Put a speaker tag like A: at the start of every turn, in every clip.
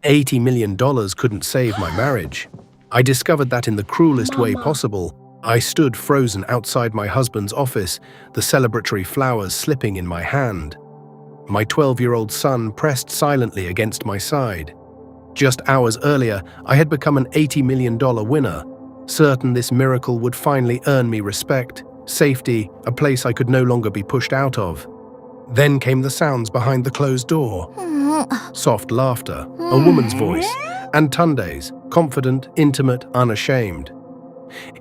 A: $80 million couldn't save my marriage. I discovered that in the cruelest way possible. I stood frozen outside my husband's office, the celebratory flowers slipping in my hand. My 12-year-old son pressed silently against my side. Just hours earlier, I had become an $80 million winner, certain this miracle would finally earn me respect, safety, a place I could no longer be pushed out of. Then came the sounds behind the closed door. Soft laughter, a woman's voice, and Tunde's, confident, intimate, unashamed.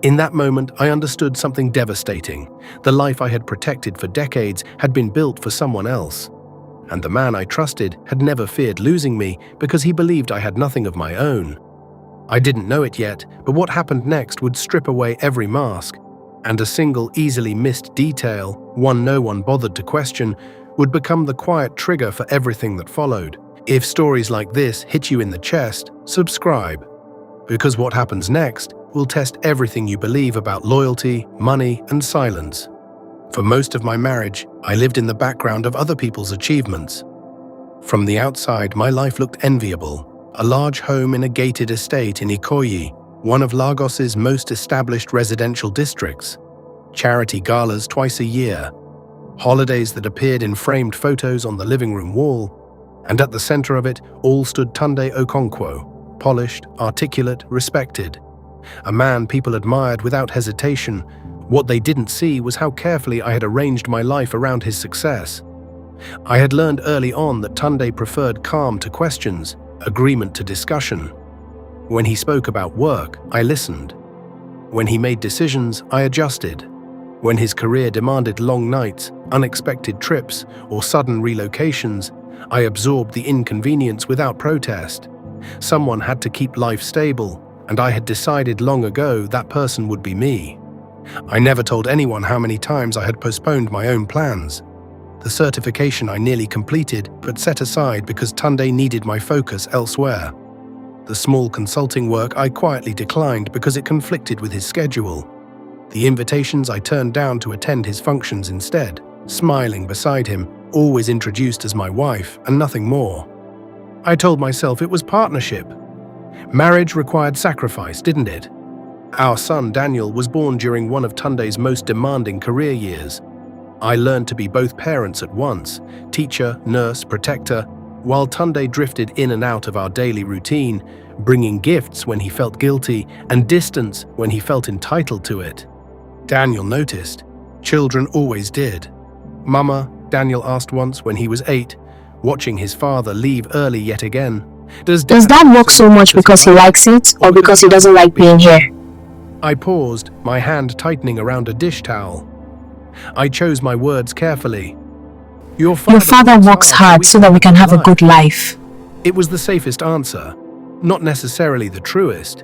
A: In that moment, I understood something devastating. The life I had protected for decades had been built for someone else. And the man I trusted had never feared losing me because he believed I had nothing of my own. I didn't know it yet, but what happened next would strip away every mask, and a single easily missed detail, one no one bothered to question, would become the quiet trigger for everything that followed. If stories like this hit you in the chest, subscribe. Because what happens next will test everything you believe about loyalty, money, and silence. For most of my marriage, I lived in the background of other people's achievements. From the outside, my life looked enviable. A large home in a gated estate in Ikoyi, one of Lagos's most established residential districts. Charity galas twice a year. Holidays that appeared in framed photos on the living room wall. And at the center of it all stood Tunde Okonkwo, polished, articulate, respected. A man people admired without hesitation. What they didn't see was how carefully I had arranged my life around his success. I had learned early on that Tunde preferred calm to questions, agreement to discussion. When he spoke about work, I listened. When he made decisions, I adjusted. When his career demanded long nights, unexpected trips, or sudden relocations, I absorbed the inconvenience without protest. Someone had to keep life stable, and I had decided long ago that person would be me. I never told anyone how many times I had postponed my own plans. The certification I nearly completed but set aside because Tunde needed my focus elsewhere. The small consulting work I quietly declined because it conflicted with his schedule. The invitations I turned down to attend his functions instead, smiling beside him, always introduced as my wife and nothing more. I told myself it was partnership. Marriage required sacrifice, didn't it? Our son Daniel was born during one of Tunde's most demanding career years. I learned to be both parents at once, teacher, nurse, protector, while Tunde drifted in and out of our daily routine, bringing gifts when he felt guilty and distance when he felt entitled to it. Daniel noticed. Children always did. "Mama," Daniel asked once when he was 8, watching his father leave early yet again, Does
B: Dad work so much because he likes it or because he doesn't like being here?"
A: I paused, my hand tightening around a dish towel. I chose my words carefully. Your
B: father works hard so that we can have a good life.
A: It was the safest answer, not necessarily the truest.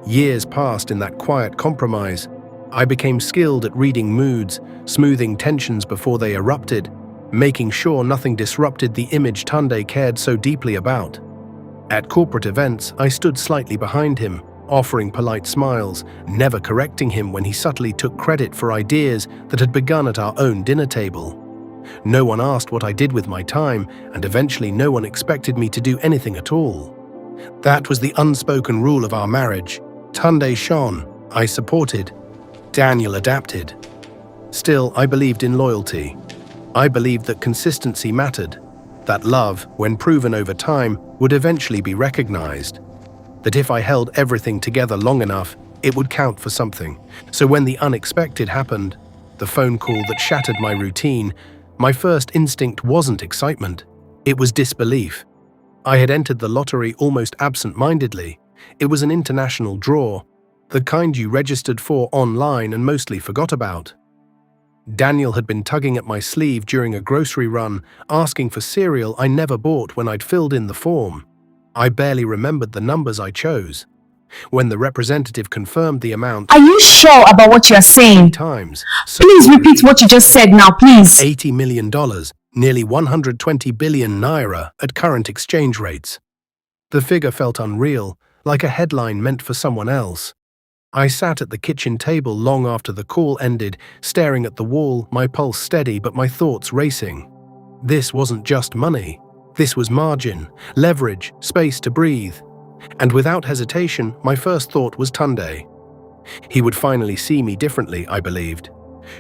A: Years passed in that quiet compromise. I became skilled at reading moods, smoothing tensions before they erupted, making sure nothing disrupted the image Tunde cared so deeply about. At corporate events, I stood slightly behind him, offering polite smiles, never correcting him when he subtly took credit for ideas that had begun at our own dinner table. No one asked what I did with my time, and eventually no one expected me to do anything at all. That was the unspoken rule of our marriage. Tunde shone, I supported. Daniel adapted. Still, I believed in loyalty. I believed that consistency mattered, that love, when proven over time, would eventually be recognized. That if I held everything together long enough, it would count for something. So when the unexpected happened, the phone call that shattered my routine, my first instinct wasn't excitement. It was disbelief. I had entered the lottery almost absent-mindedly. It was an international draw, the kind you registered for online and mostly forgot about. Daniel had been tugging at my sleeve during a grocery run, asking for cereal I never bought when I'd filled in the form. I barely remembered the numbers I chose. When the representative confirmed the amount,
B: "Are you sure about what you're saying?
A: times,
B: Please repeat what you just said now, please."
A: $80 million, nearly 120 billion naira at current exchange rates. The figure felt unreal, like a headline meant for someone else. I sat at the kitchen table long after the call ended, staring at the wall, my pulse steady but my thoughts racing. This wasn't just money. This was margin, leverage, space to breathe. And without hesitation, my first thought was Tunde. He would finally see me differently, I believed.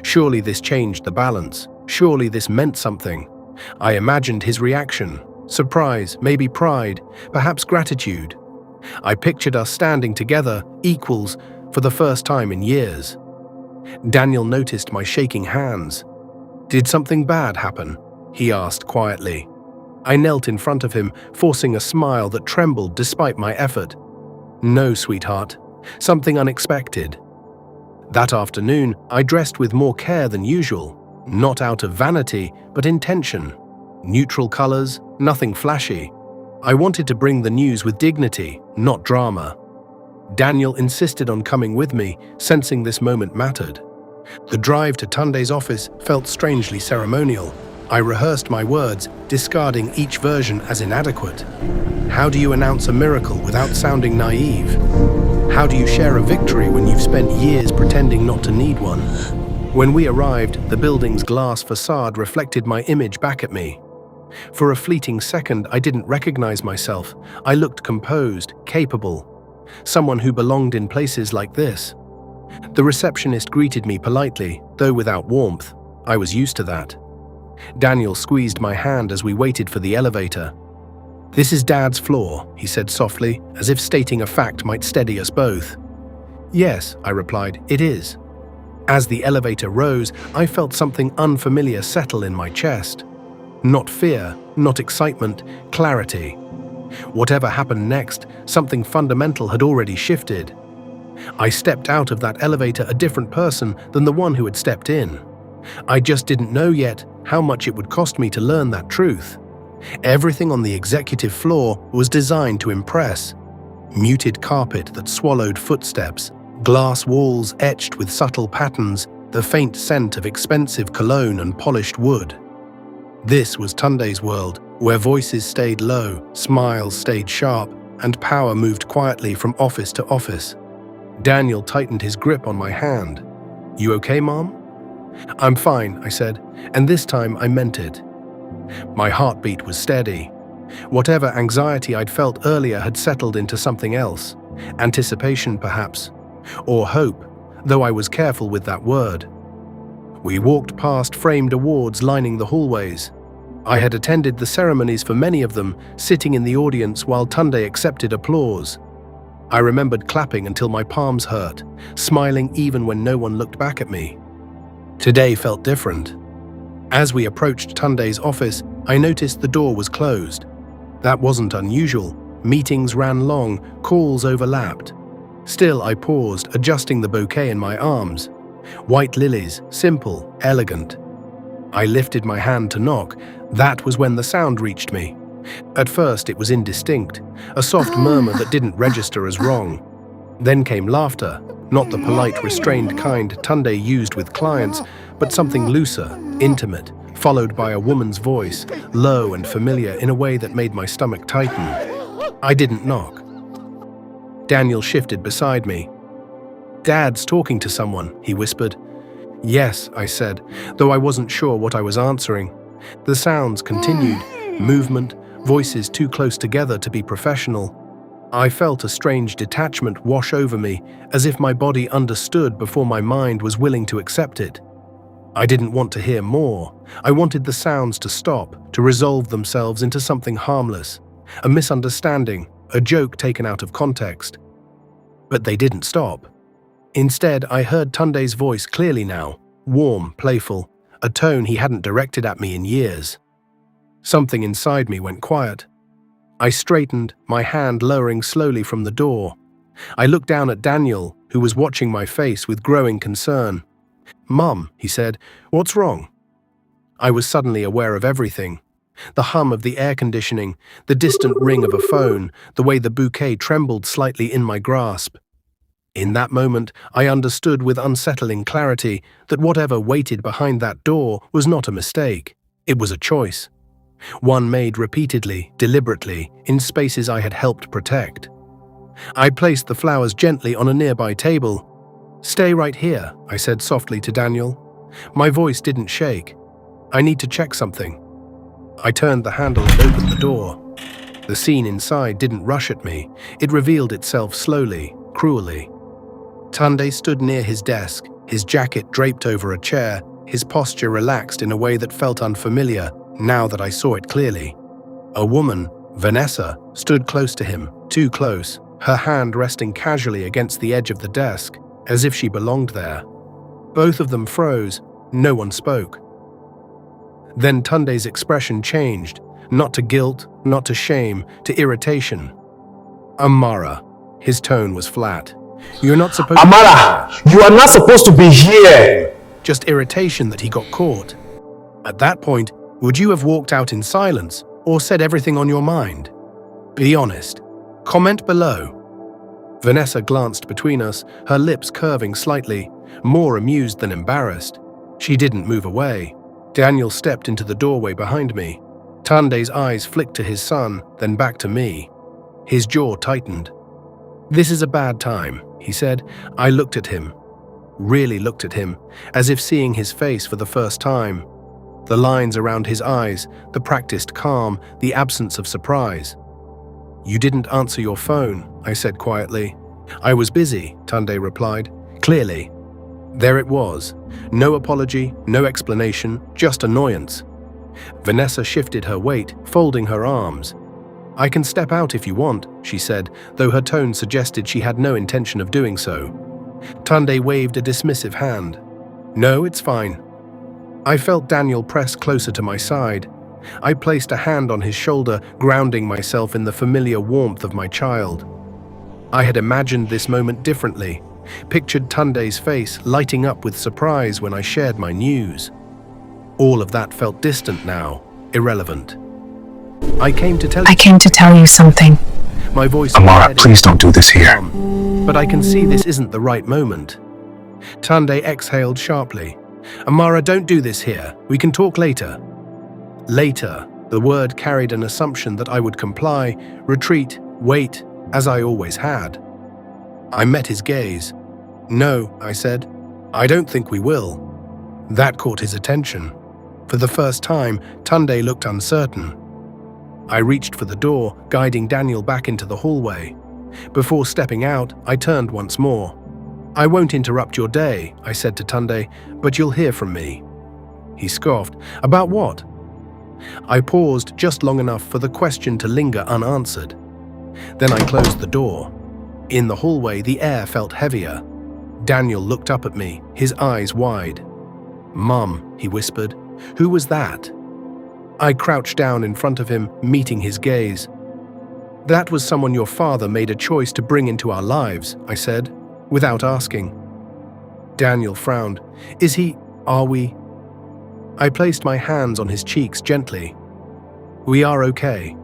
A: Surely this changed the balance. Surely this meant something. I imagined his reaction. Surprise, maybe pride, perhaps gratitude. I pictured us standing together, equals, for the first time in years. Daniel noticed my shaking hands. "Did something bad happen?" he asked quietly. I knelt in front of him, forcing a smile that trembled despite my effort. "No, sweetheart. Something unexpected." That afternoon, I dressed with more care than usual, not out of vanity, but intention. Neutral colors, nothing flashy. I wanted to bring the news with dignity, not drama. Daniel insisted on coming with me, sensing this moment mattered. The drive to Tunde's office felt strangely ceremonial. I rehearsed my words, discarding each version as inadequate. How do you announce a miracle without sounding naive? How do you share a victory when you've spent years pretending not to need one? When we arrived, the building's glass facade reflected my image back at me. For a fleeting second, I didn't recognize myself. I looked composed, capable. Someone who belonged in places like this. The receptionist greeted me politely, though without warmth. I was used to that. Daniel squeezed my hand as we waited for the elevator. "This is Dad's floor," he said softly, as if stating a fact might steady us both. "Yes," I replied, "it is." As the elevator rose, I felt something unfamiliar settle in my chest. Not fear, not excitement, clarity. Whatever happened next, something fundamental had already shifted. I stepped out of that elevator a different person than the one who had stepped in. I just didn't know yet how much it would cost me to learn that truth. Everything on the executive floor was designed to impress. Muted carpet that swallowed footsteps, glass walls etched with subtle patterns, the faint scent of expensive cologne and polished wood. This was Tunde's world, where voices stayed low, smiles stayed sharp, and power moved quietly from office to office. Daniel tightened his grip on my hand. "You okay, Mom?" "I'm fine," I said, and this time I meant it. My heartbeat was steady. Whatever anxiety I'd felt earlier had settled into something else. Anticipation, perhaps. Or hope, though I was careful with that word. We walked past framed awards lining the hallways. I had attended the ceremonies for many of them, sitting in the audience while Tunde accepted applause. I remembered clapping until my palms hurt, smiling even when no one looked back at me. Today felt different. As we approached Tunde's office, I noticed the door was closed. That wasn't unusual. Meetings ran long, calls overlapped. Still, I paused, adjusting the bouquet in my arms. White lilies, simple, elegant. I lifted my hand to knock. That was when the sound reached me. At first, it was indistinct, a soft murmur that didn't register as wrong. Then came laughter, not the polite, restrained kind Tunde used with clients, but something looser, intimate, followed by a woman's voice, low and familiar in a way that made my stomach tighten. I didn't knock. Daniel shifted beside me. "Dad's talking to someone," he whispered. "Yes," I said, though I wasn't sure what I was answering. The sounds continued, movement, voices too close together to be professional. I felt a strange detachment wash over me, as if my body understood before my mind was willing to accept it. I didn't want to hear more. I wanted the sounds to stop, to resolve themselves into something harmless, a misunderstanding, a joke taken out of context. But they didn't stop. Instead, I heard Tunde's voice clearly now, warm, playful, a tone he hadn't directed at me in years. Something inside me went quiet. I straightened, my hand lowering slowly from the door. I looked down at Daniel, who was watching my face with growing concern. "Mum," he said, "what's wrong?" I was suddenly aware of everything. The hum of the air conditioning, the distant ring of a phone, the way the bouquet trembled slightly in my grasp. In that moment, I understood with unsettling clarity that whatever waited behind that door was not a mistake. It was a choice. One made repeatedly, deliberately, in spaces I had helped protect. I placed the flowers gently on a nearby table. "Stay right here," I said softly to Daniel. My voice didn't shake. "I need to check something." I turned the handle and opened the door. The scene inside didn't rush at me. It revealed itself slowly, cruelly. Tunde stood near his desk, his jacket draped over a chair, his posture relaxed in a way that felt unfamiliar now that I saw it clearly. A woman, Vanessa, stood close to him, too close, her hand resting casually against the edge of the desk, as if she belonged there. Both of them froze. No one spoke. Then Tunde's expression changed, not to guilt, not to shame, to irritation. Amara. His tone was flat. You're not supposed
C: Amara, you are not supposed to be here.
A: Just irritation that he got caught. At that point, would you have walked out in silence or said everything on your mind? Be honest. Comment below. Vanessa glanced between us, her lips curving slightly, more amused than embarrassed. She didn't move away. Daniel stepped into the doorway behind me. Tunde's eyes flicked to his son, then back to me. His jaw tightened. This is a bad time, he said. I looked at him. Really looked at him, as if seeing his face for the first time. The lines around his eyes, the practiced calm, the absence of surprise. You didn't answer your phone, I said quietly. I was busy, Tunde replied. Clearly. There it was. No apology, no explanation, just annoyance. Vanessa shifted her weight, folding her arms. I can step out if you want, she said, though her tone suggested she had no intention of doing so. Tunde waved a dismissive hand. No, it's fine. I felt Daniel press closer to my side. I placed a hand on his shoulder, grounding myself in the familiar warmth of my child. I had imagined this moment differently, pictured Tunde's face lighting up with surprise when I shared my news. All of that felt distant now, irrelevant. I came to tell you something. My voice.
C: Amara, please don't do this here.
A: But I can see this isn't the right moment. Tunde exhaled sharply. Amara, don't do this here. We can talk later. Later, the word carried an assumption that I would comply, retreat, wait, as I always had. I met his gaze. No, I said. I don't think we will. That caught his attention. For the first time, Tunde looked uncertain. I reached for the door, guiding Daniel back into the hallway. Before stepping out, I turned once more. I won't interrupt your day, I said to Tunde, but you'll hear from me. He scoffed. About what? I paused just long enough for the question to linger unanswered. Then I closed the door. In the hallway, the air felt heavier. Daniel looked up at me, his eyes wide. Mum, he whispered. Who was that? I crouched down in front of him, meeting his gaze. That was someone your father made a choice to bring into our lives, I said, without asking. Daniel frowned. Are we? I placed my hands on his cheeks gently. We are okay.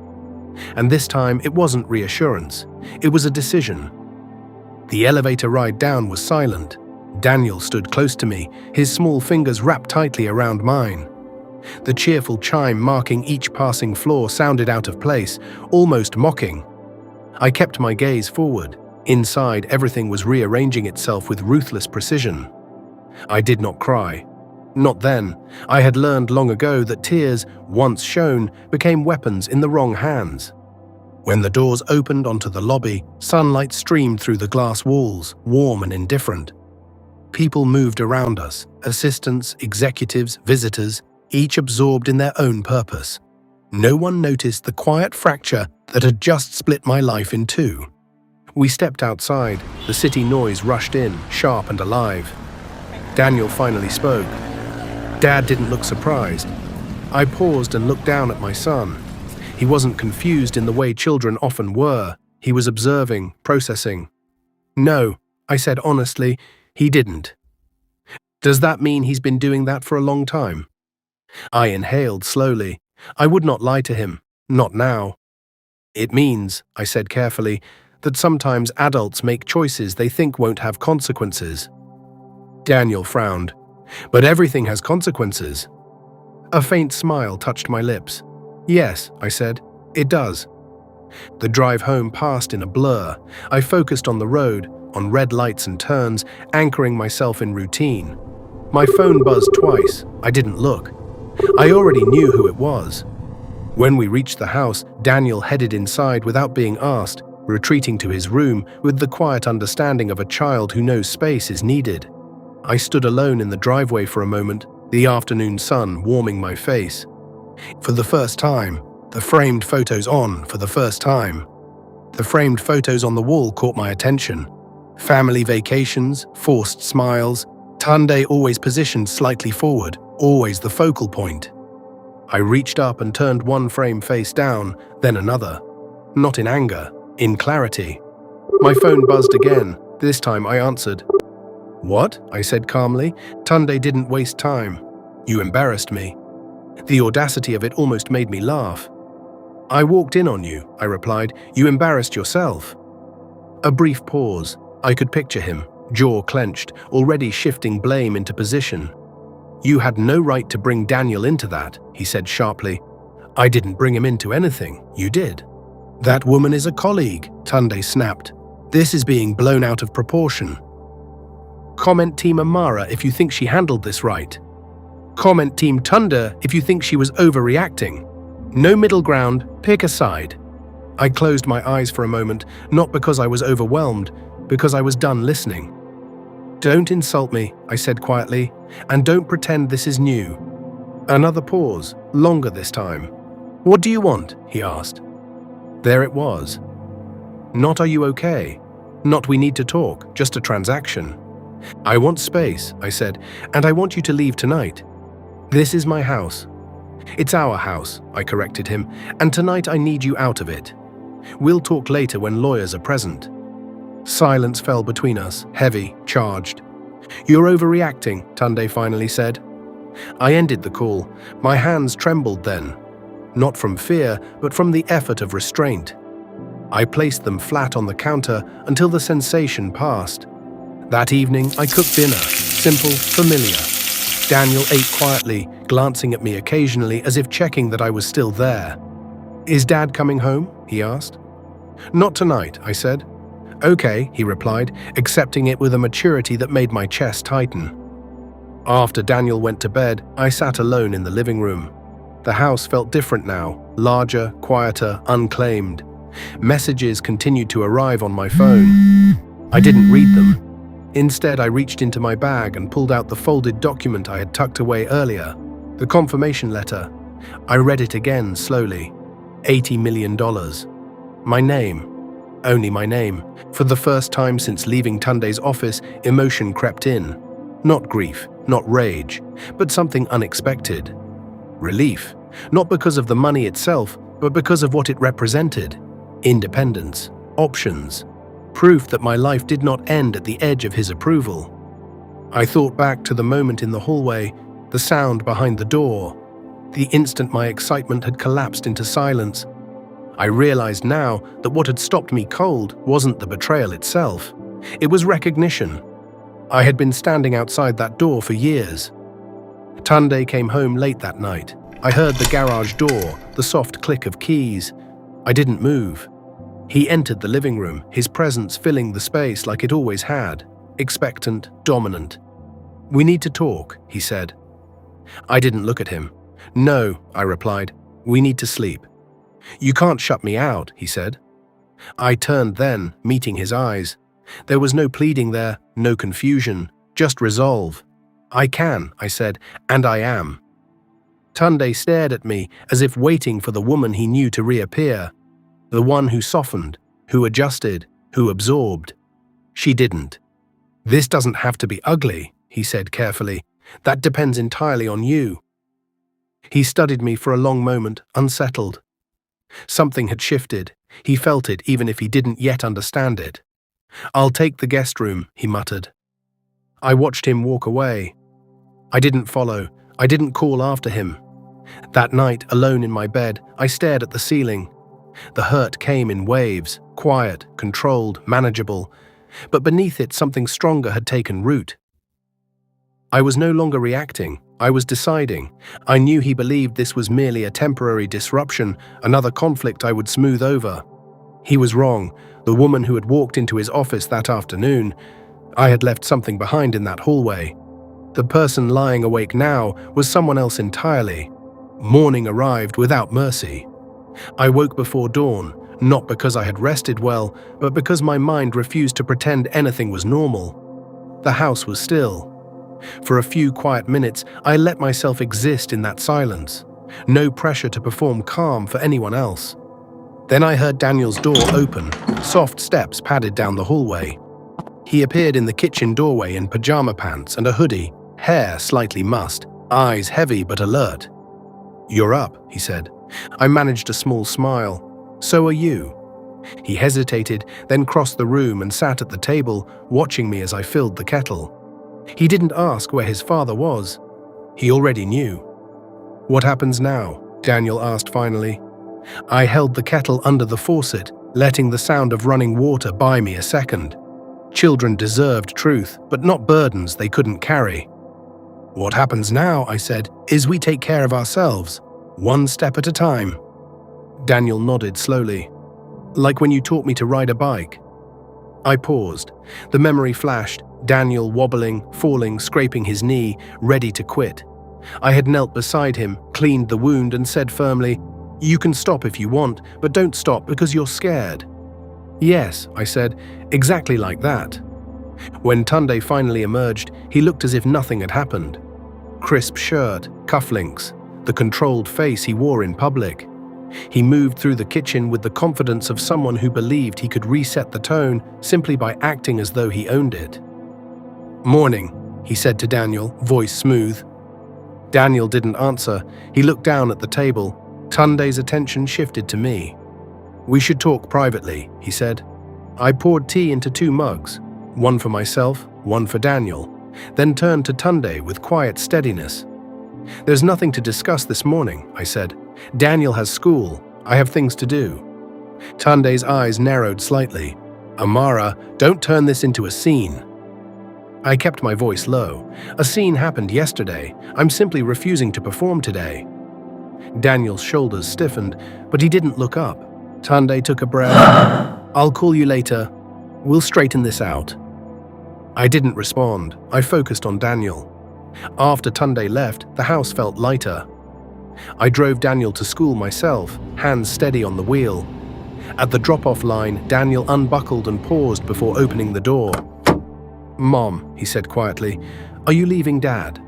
A: And this time it wasn't reassurance. It was a decision. The elevator ride down was silent. Daniel stood close to me, his small fingers wrapped tightly around mine. The cheerful chime marking each passing floor sounded out of place, almost mocking. I kept my gaze forward. Inside, everything was rearranging itself with ruthless precision. I did not cry. Not then. I had learned long ago that tears, once shown, became weapons in the wrong hands. When the doors opened onto the lobby, sunlight streamed through the glass walls, warm and indifferent. People moved around us, assistants, executives, visitors, each absorbed in their own purpose. No one noticed the quiet fracture that had just split my life in two. We stepped outside. The city noise rushed in, sharp and alive. Daniel finally spoke. Dad didn't look surprised. I paused and looked down at my son. He wasn't confused in the way children often were. He was observing, processing. No, I said honestly, he didn't. Does that mean he's been doing that for a long time? I inhaled slowly. I would not lie to him, not now. It means, I said carefully, that sometimes adults make choices they think won't have consequences. Daniel frowned. But everything has consequences. A faint smile touched my lips. Yes, I said, it does. The drive home passed in a blur. I focused on the road, on red lights and turns, anchoring myself in routine. My phone buzzed twice. I didn't look. I already knew who it was. When we reached the house, Daniel headed inside without being asked, retreating to his room with the quiet understanding of a child who knows space is needed. I stood alone in the driveway for a moment, the afternoon sun warming my face. For the first time, the framed photos for the first time. The framed photos on the wall caught my attention. Family vacations, forced smiles, Tunde always positioned slightly forward, always the focal point. I reached up and turned one frame face down, then another. Not in anger, in clarity. My phone buzzed again. This time I answered. "What?" I said calmly. Tunde didn't waste time. "You embarrassed me." The audacity of it almost made me laugh. "I walked in on you," I replied. "You embarrassed yourself." A brief pause. I could picture him, jaw clenched, already shifting blame into position. "You had no right to bring Daniel into that," he said sharply. "I didn't bring him into anything. You did." "That woman is a colleague," Tunde snapped. "This is being blown out of proportion. Comment Team Amara if you think she handled this right. Comment Team Tunde if you think she was overreacting. No middle ground, pick a side." I closed my eyes for a moment, not because I was overwhelmed, because I was done listening. "Don't insult me," I said quietly, "and don't pretend this is new." Another pause, longer this time. "What do you want?" he asked. There it was. Not "are you okay?" Not "we need to talk," just a transaction. "I want space," I said, "and I want you to leave tonight. This is my house." "It's our house," I corrected him, "and tonight I need you out of it. We'll talk later when lawyers are present." Silence fell between us, heavy, charged. "You're overreacting," Tunde finally said. I ended the call. My hands trembled then. Not from fear, but from the effort of restraint. I placed them flat on the counter until the sensation passed. That evening, I cooked dinner, simple, familiar. Daniel ate quietly, glancing at me occasionally as if checking that I was still there. "Is Dad coming home?" he asked. "Not tonight," I said. "Okay," he replied, accepting it with a maturity that made my chest tighten. After Daniel went to bed, I sat alone in the living room. The house felt different now, larger, quieter, unclaimed. Messages continued to arrive on my phone. I didn't read them. Instead, I reached into my bag and pulled out the folded document I had tucked away earlier, the confirmation letter. I read it again slowly. $80 million. My name. Only my name. For the first time since leaving Tunde's office, emotion crept in. Not grief, not rage, but something unexpected. Relief. Not because of the money itself, but because of what it represented. Independence. Options. Proof that my life did not end at the edge of his approval. I thought back to the moment in the hallway, the sound behind the door. The instant my excitement had collapsed into silence. I realized now that what had stopped me cold wasn't the betrayal itself. It was recognition. I had been standing outside that door for years. Tunde came home late that night. I heard the garage door, the soft click of keys. I didn't move. He entered the living room, his presence filling the space like it always had, expectant, dominant. "We need to talk," he said. I didn't look at him. "No," I replied. "We need to sleep." "You can't shut me out," he said. I turned then, meeting his eyes. There was no pleading there, no confusion, just resolve. "I can," I said, "and I am." Tunde stared at me as if waiting for the woman he knew to reappear. The one who softened, who adjusted, who absorbed. She didn't. "This doesn't have to be ugly," he said carefully. "That depends entirely on you." He studied me for a long moment, unsettled. Something had shifted. He felt it even if he didn't yet understand it. "I'll take the guest room," he muttered. I watched him walk away. I didn't follow. I didn't call after him. That night, alone in my bed, I stared at the ceiling. The hurt came in waves, quiet, controlled, manageable. But beneath it, something stronger had taken root. I was no longer reacting. I was deciding. I knew he believed this was merely a temporary disruption, another conflict I would smooth over. He was wrong. The woman who had walked into his office that afternoon, I had left something behind in that hallway. The person lying awake now was someone else entirely. Morning arrived without mercy. I woke before dawn, not because I had rested well, but because my mind refused to pretend anything was normal. The house was still. For a few quiet minutes, I let myself exist in that silence. No pressure to perform calm for anyone else. Then I heard Daniel's door open. Soft steps padded down the hallway. He appeared in the kitchen doorway in pajama pants and a hoodie, hair slightly mussed, eyes heavy but alert. "You're up," he said. I managed a small smile. "So are you." He hesitated, then crossed the room and sat at the table, watching me as I filled the kettle. He didn't ask where his father was. He already knew. "What happens now?" Daniel asked finally. I held the kettle under the faucet, letting the sound of running water buy me a second. Children deserved truth, but not burdens they couldn't carry. "What happens now," I said, "is we take care of ourselves, one step at a time." Daniel nodded slowly. "Like when you taught me to ride a bike." I paused. The memory flashed, Daniel wobbling, falling, scraping his knee, ready to quit. I had knelt beside him, cleaned the wound and said firmly, "You can stop if you want, but don't stop because you're scared." "Yes," I said, exactly like that. When Tunde finally emerged, he looked as if nothing had happened. Crisp shirt, cufflinks, the controlled face he wore in public. He moved through the kitchen with the confidence of someone who believed he could reset the tone simply by acting as though he owned it. "Morning," he said to Daniel, voice smooth. Daniel didn't answer. He looked down at the table. Tunde's attention shifted to me. "We should talk privately," he said. I poured tea into 2 mugs, one for myself, one for Daniel, then turned to Tunde with quiet steadiness. "There's nothing to discuss this morning," I said. "Daniel has school. I have things to do." Tunde's eyes narrowed slightly. "Amara, don't turn this into a scene." I kept my voice low. "A scene happened yesterday. I'm simply refusing to perform today." Daniel's shoulders stiffened, but he didn't look up. Tunde took a breath. "I'll call you later. We'll straighten this out." I didn't respond. I focused on Daniel. After Tunde left, the house felt lighter. I drove Daniel to school myself, hands steady on the wheel. At the drop-off line, Daniel unbuckled and paused before opening the door. "Mom," he said quietly, "are you leaving Dad?"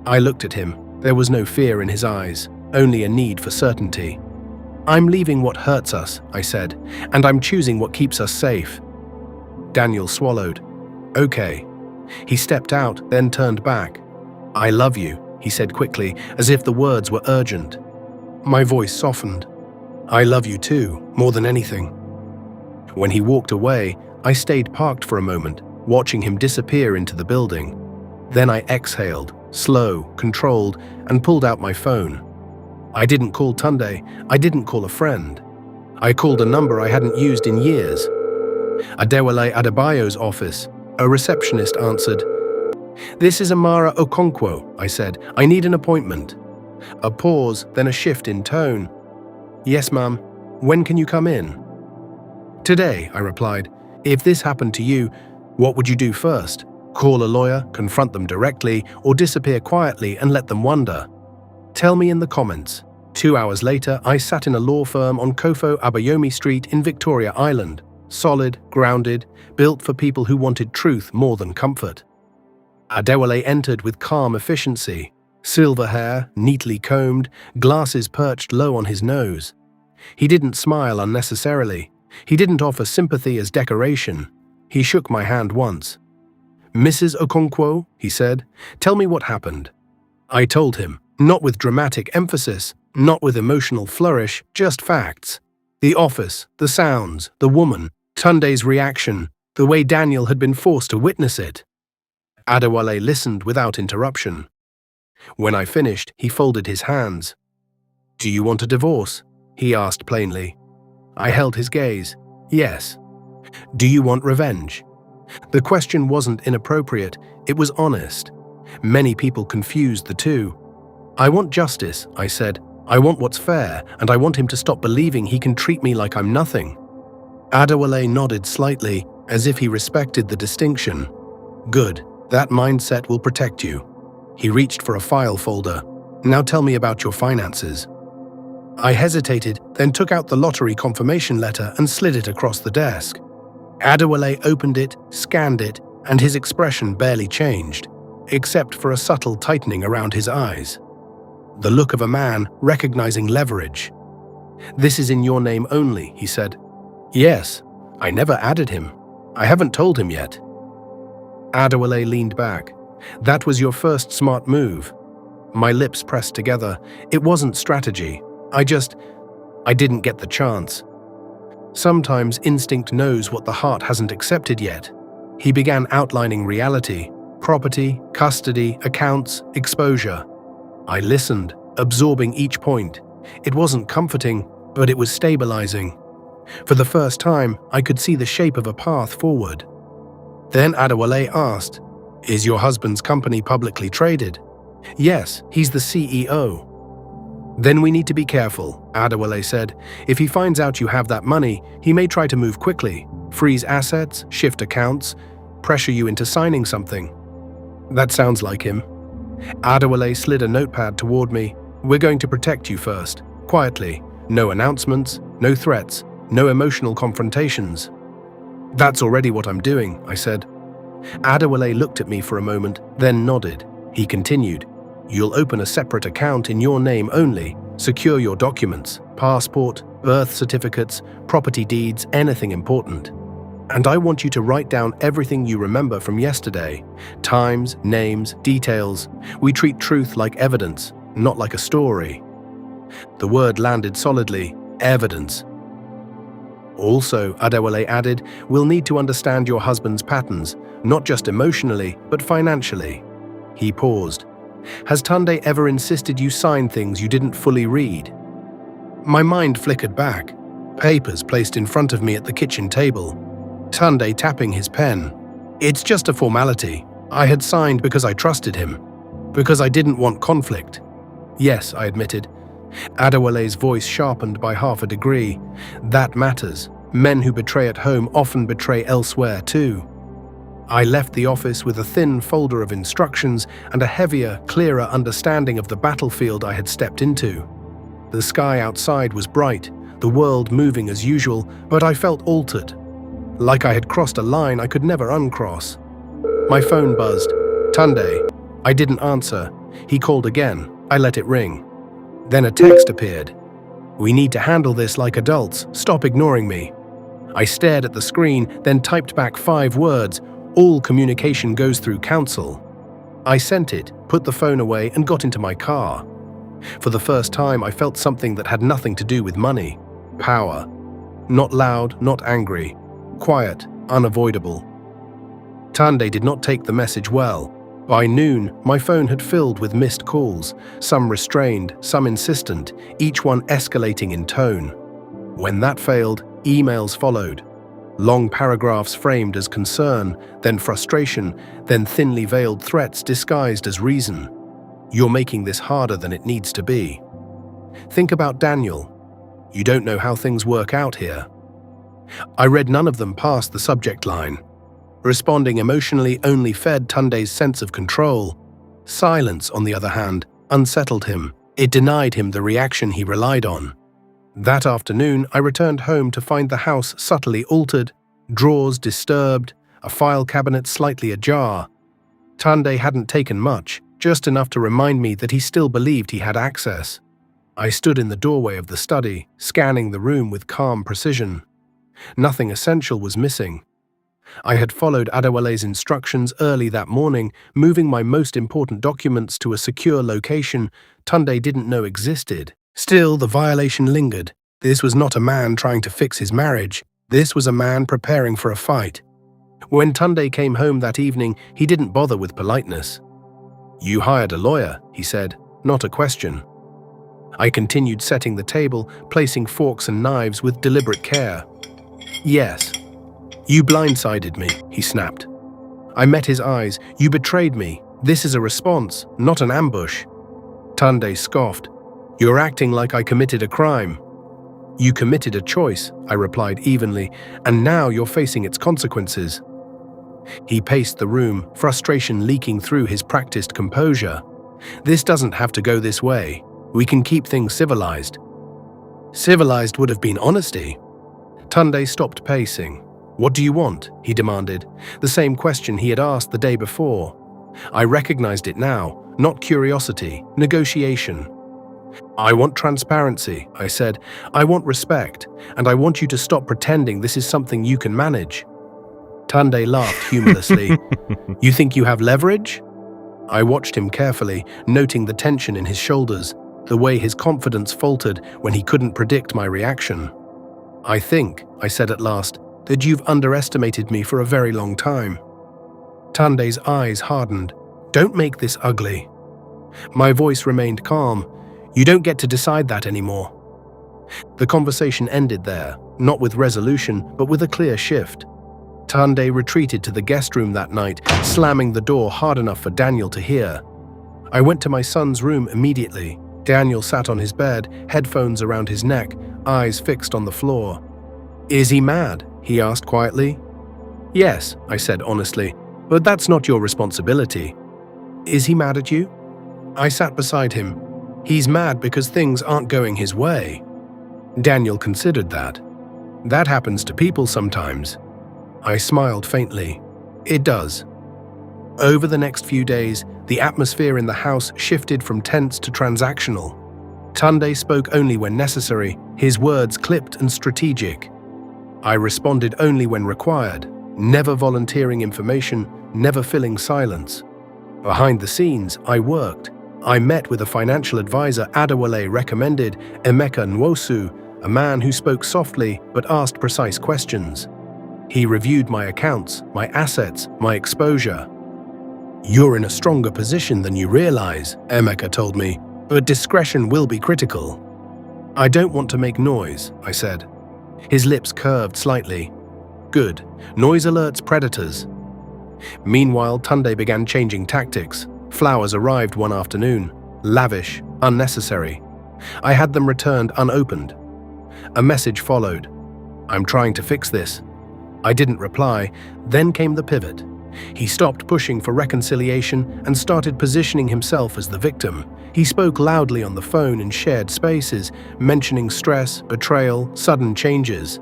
A: I looked at him. There was no fear in his eyes, only a need for certainty. "I'm leaving what hurts us," I said, "and I'm choosing what keeps us safe." Daniel swallowed. "Okay." He stepped out, then turned back. "I love you," he said quickly, as if the words were urgent. My voice softened. "I love you too, more than anything." When he walked away, I stayed parked for a moment, watching him disappear into the building. Then I exhaled, slow, controlled, and pulled out my phone. I didn't call Tunde. I didn't call a friend. I called a number I hadn't used in years. Adewale Adebayo's office. A receptionist answered. "This is Amara Okonkwo," I said. "I need an appointment." A pause, then a shift in tone. "Yes, ma'am. When can you come in?" "Today," I replied. "If this happened to you, what would you do first? Call a lawyer, confront them directly, or disappear quietly and let them wonder? Tell me in the comments." 2 hours later, I sat in a law firm on Kofo Abayomi Street in Victoria Island. Solid, grounded, built for people who wanted truth more than comfort. Adewale entered with calm efficiency. Silver hair, neatly combed, glasses perched low on his nose. He didn't smile unnecessarily. He didn't offer sympathy as decoration. He shook my hand once. "Mrs. Okonkwo," he said, "tell me what happened." I told him, not with dramatic emphasis, not with emotional flourish, just facts. The office, the sounds, the woman, Tunde's reaction, the way Daniel had been forced to witness it. Adewale listened without interruption. When I finished, he folded his hands. "Do you want a divorce?" he asked plainly. I held his gaze. "Yes." "Do you want revenge?" The question wasn't inappropriate, it was honest. Many people confused the two. "I want justice," I said. "I want what's fair, and I want him to stop believing he can treat me like I'm nothing." Adewale nodded slightly, as if he respected the distinction. "Good, that mindset will protect you." He reached for a file folder. "Now tell me about your finances." I hesitated, then took out the lottery confirmation letter and slid it across the desk. Adewale opened it, scanned it, and his expression barely changed, except for a subtle tightening around his eyes. The look of a man recognizing leverage. "This is in your name only," he said. "Yes, I never added him. I haven't told him yet." Adewale leaned back. "That was your first smart move." My lips pressed together. It wasn't strategy. I didn't get the chance. Sometimes instinct knows what the heart hasn't accepted yet. He began outlining reality: property, custody, accounts, exposure. I listened, absorbing each point. It wasn't comforting, but it was stabilizing. For the first time, I could see the shape of a path forward. Then Adewale asked, "Is your husband's company publicly traded?" "Yes, he's the CEO." "Then we need to be careful," Adewale said. "If he finds out you have that money, he may try to move quickly, freeze assets, shift accounts, pressure you into signing something." "That sounds like him." Adewale slid a notepad toward me. "We're going to protect you first, quietly. No announcements, no threats, no emotional confrontations." "That's already what I'm doing," I said. Adewale looked at me for a moment, then nodded. He continued, "You'll open a separate account in your name only, secure your documents, passport, birth certificates, property deeds, anything important. And I want you to write down everything you remember from yesterday. Times, names, details. We treat truth like evidence, not like a story." The word landed solidly: evidence. "Also," Adewale added, "we'll need to understand your husband's patterns, not just emotionally, but financially." He paused. "Has Tunde ever insisted you sign things you didn't fully read?" My mind flickered back. Papers placed in front of me at the kitchen table. Tunde tapping his pen. "It's just a formality. I had signed because I trusted him. Because I didn't want conflict." "Yes," I admitted. Adewale's voice sharpened by half a degree. "That matters. Men who betray at home often betray elsewhere too." I left the office with a thin folder of instructions and a heavier, clearer understanding of the battlefield I had stepped into. The sky outside was bright, the world moving as usual, but I felt altered. Like I had crossed a line I could never uncross. My phone buzzed. "Tunde." I didn't answer. He called again. I let it ring. Then a text appeared. "We need to handle this like adults. Stop ignoring me." I stared at the screen, then typed back 5 words. "All communication goes through counsel." I sent it, put the phone away, and got into my car. For the first time, I felt something that had nothing to do with money. Power. Not loud, not angry. Quiet, unavoidable. Tunde did not take the message well. By noon, my phone had filled with missed calls, some restrained, some insistent, each one escalating in tone. When that failed, emails followed. Long paragraphs framed as concern, then frustration, then thinly veiled threats disguised as reason. "You're making this harder than it needs to be. Think about Daniel. You don't know how things work out here." I read none of them past the subject line. Responding emotionally only fed Tunde's sense of control. Silence, on the other hand, unsettled him. It denied him the reaction he relied on. That afternoon, I returned home to find the house subtly altered, drawers disturbed, a file cabinet slightly ajar. Tunde hadn't taken much, just enough to remind me that he still believed he had access. I stood in the doorway of the study, scanning the room with calm precision. Nothing essential was missing. I had followed Adewale's instructions early that morning, moving my most important documents to a secure location Tunde didn't know existed. Still, the violation lingered. This was not a man trying to fix his marriage. This was a man preparing for a fight. When Tunde came home that evening, he didn't bother with politeness. "You hired a lawyer," he said, not a question. I continued setting the table, placing forks and knives with deliberate care. "Yes." "You blindsided me," he snapped. I met his eyes. "You betrayed me. This is a response, not an ambush." Tunde scoffed. "You're acting like I committed a crime." "You committed a choice," I replied evenly, "and now you're facing its consequences." He paced the room, frustration leaking through his practiced composure. "This doesn't have to go this way. We can keep things civilized." Civilized would have been honesty. Tunde stopped pacing. "What do you want?" he demanded, the same question he had asked the day before. I recognized it now, not curiosity, negotiation. "I want transparency," I said. "I want respect, and I want you to stop pretending this is something you can manage." Tunde laughed humorously. "You think you have leverage?" I watched him carefully, noting the tension in his shoulders, the way his confidence faltered when he couldn't predict my reaction. "I think," I said at last, "that you've underestimated me for a very long time." Tunde's eyes hardened. "Don't make this ugly." My voice remained calm. "You don't get to decide that anymore." The conversation ended there, not with resolution, but with a clear shift. Tunde retreated to the guest room that night, slamming the door hard enough for Daniel to hear. I went to my son's room immediately. Daniel sat on his bed, headphones around his neck, eyes fixed on the floor. "Is he mad?" he asked quietly. "Yes," I said honestly, "but that's not your responsibility." "Is he mad at you?" I sat beside him. "He's mad because things aren't going his way." Daniel considered that. "That happens to people sometimes." I smiled faintly. "It does." Over the next few days, the atmosphere in the house shifted from tense to transactional. Tunde spoke only when necessary, his words clipped and strategic. I responded only when required, never volunteering information, never filling silence. Behind the scenes, I worked. I met with a financial advisor Adewale recommended, Emeka Nwosu, a man who spoke softly but asked precise questions. He reviewed my accounts, my assets, my exposure. "You're in a stronger position than you realize," Emeka told me, "but discretion will be critical." "I don't want to make noise," I said. His lips curved slightly. "Good. Noise alerts predators." Meanwhile, Tunde began changing tactics. Flowers arrived one afternoon. Lavish, unnecessary. I had them returned unopened. A message followed. "I'm trying to fix this." I didn't reply. Then came the pivot. He stopped pushing for reconciliation and started positioning himself as the victim. He spoke loudly on the phone in shared spaces, mentioning stress, betrayal, sudden changes.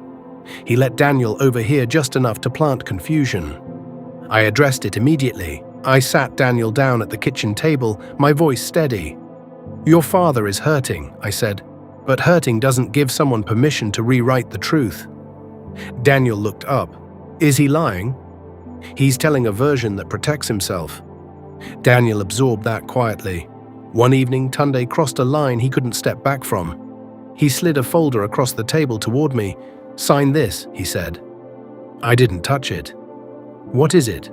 A: He let Daniel overhear just enough to plant confusion. I addressed it immediately. I sat Daniel down at the kitchen table, my voice steady. "Your father is hurting," I said, "but hurting doesn't give someone permission to rewrite the truth." Daniel looked up. "Is he lying?" "He's telling a version that protects himself." Daniel absorbed that quietly. One evening, Tunde crossed a line he couldn't step back from. He slid a folder across the table toward me. "Sign this," he said. I didn't touch it. "What is it?"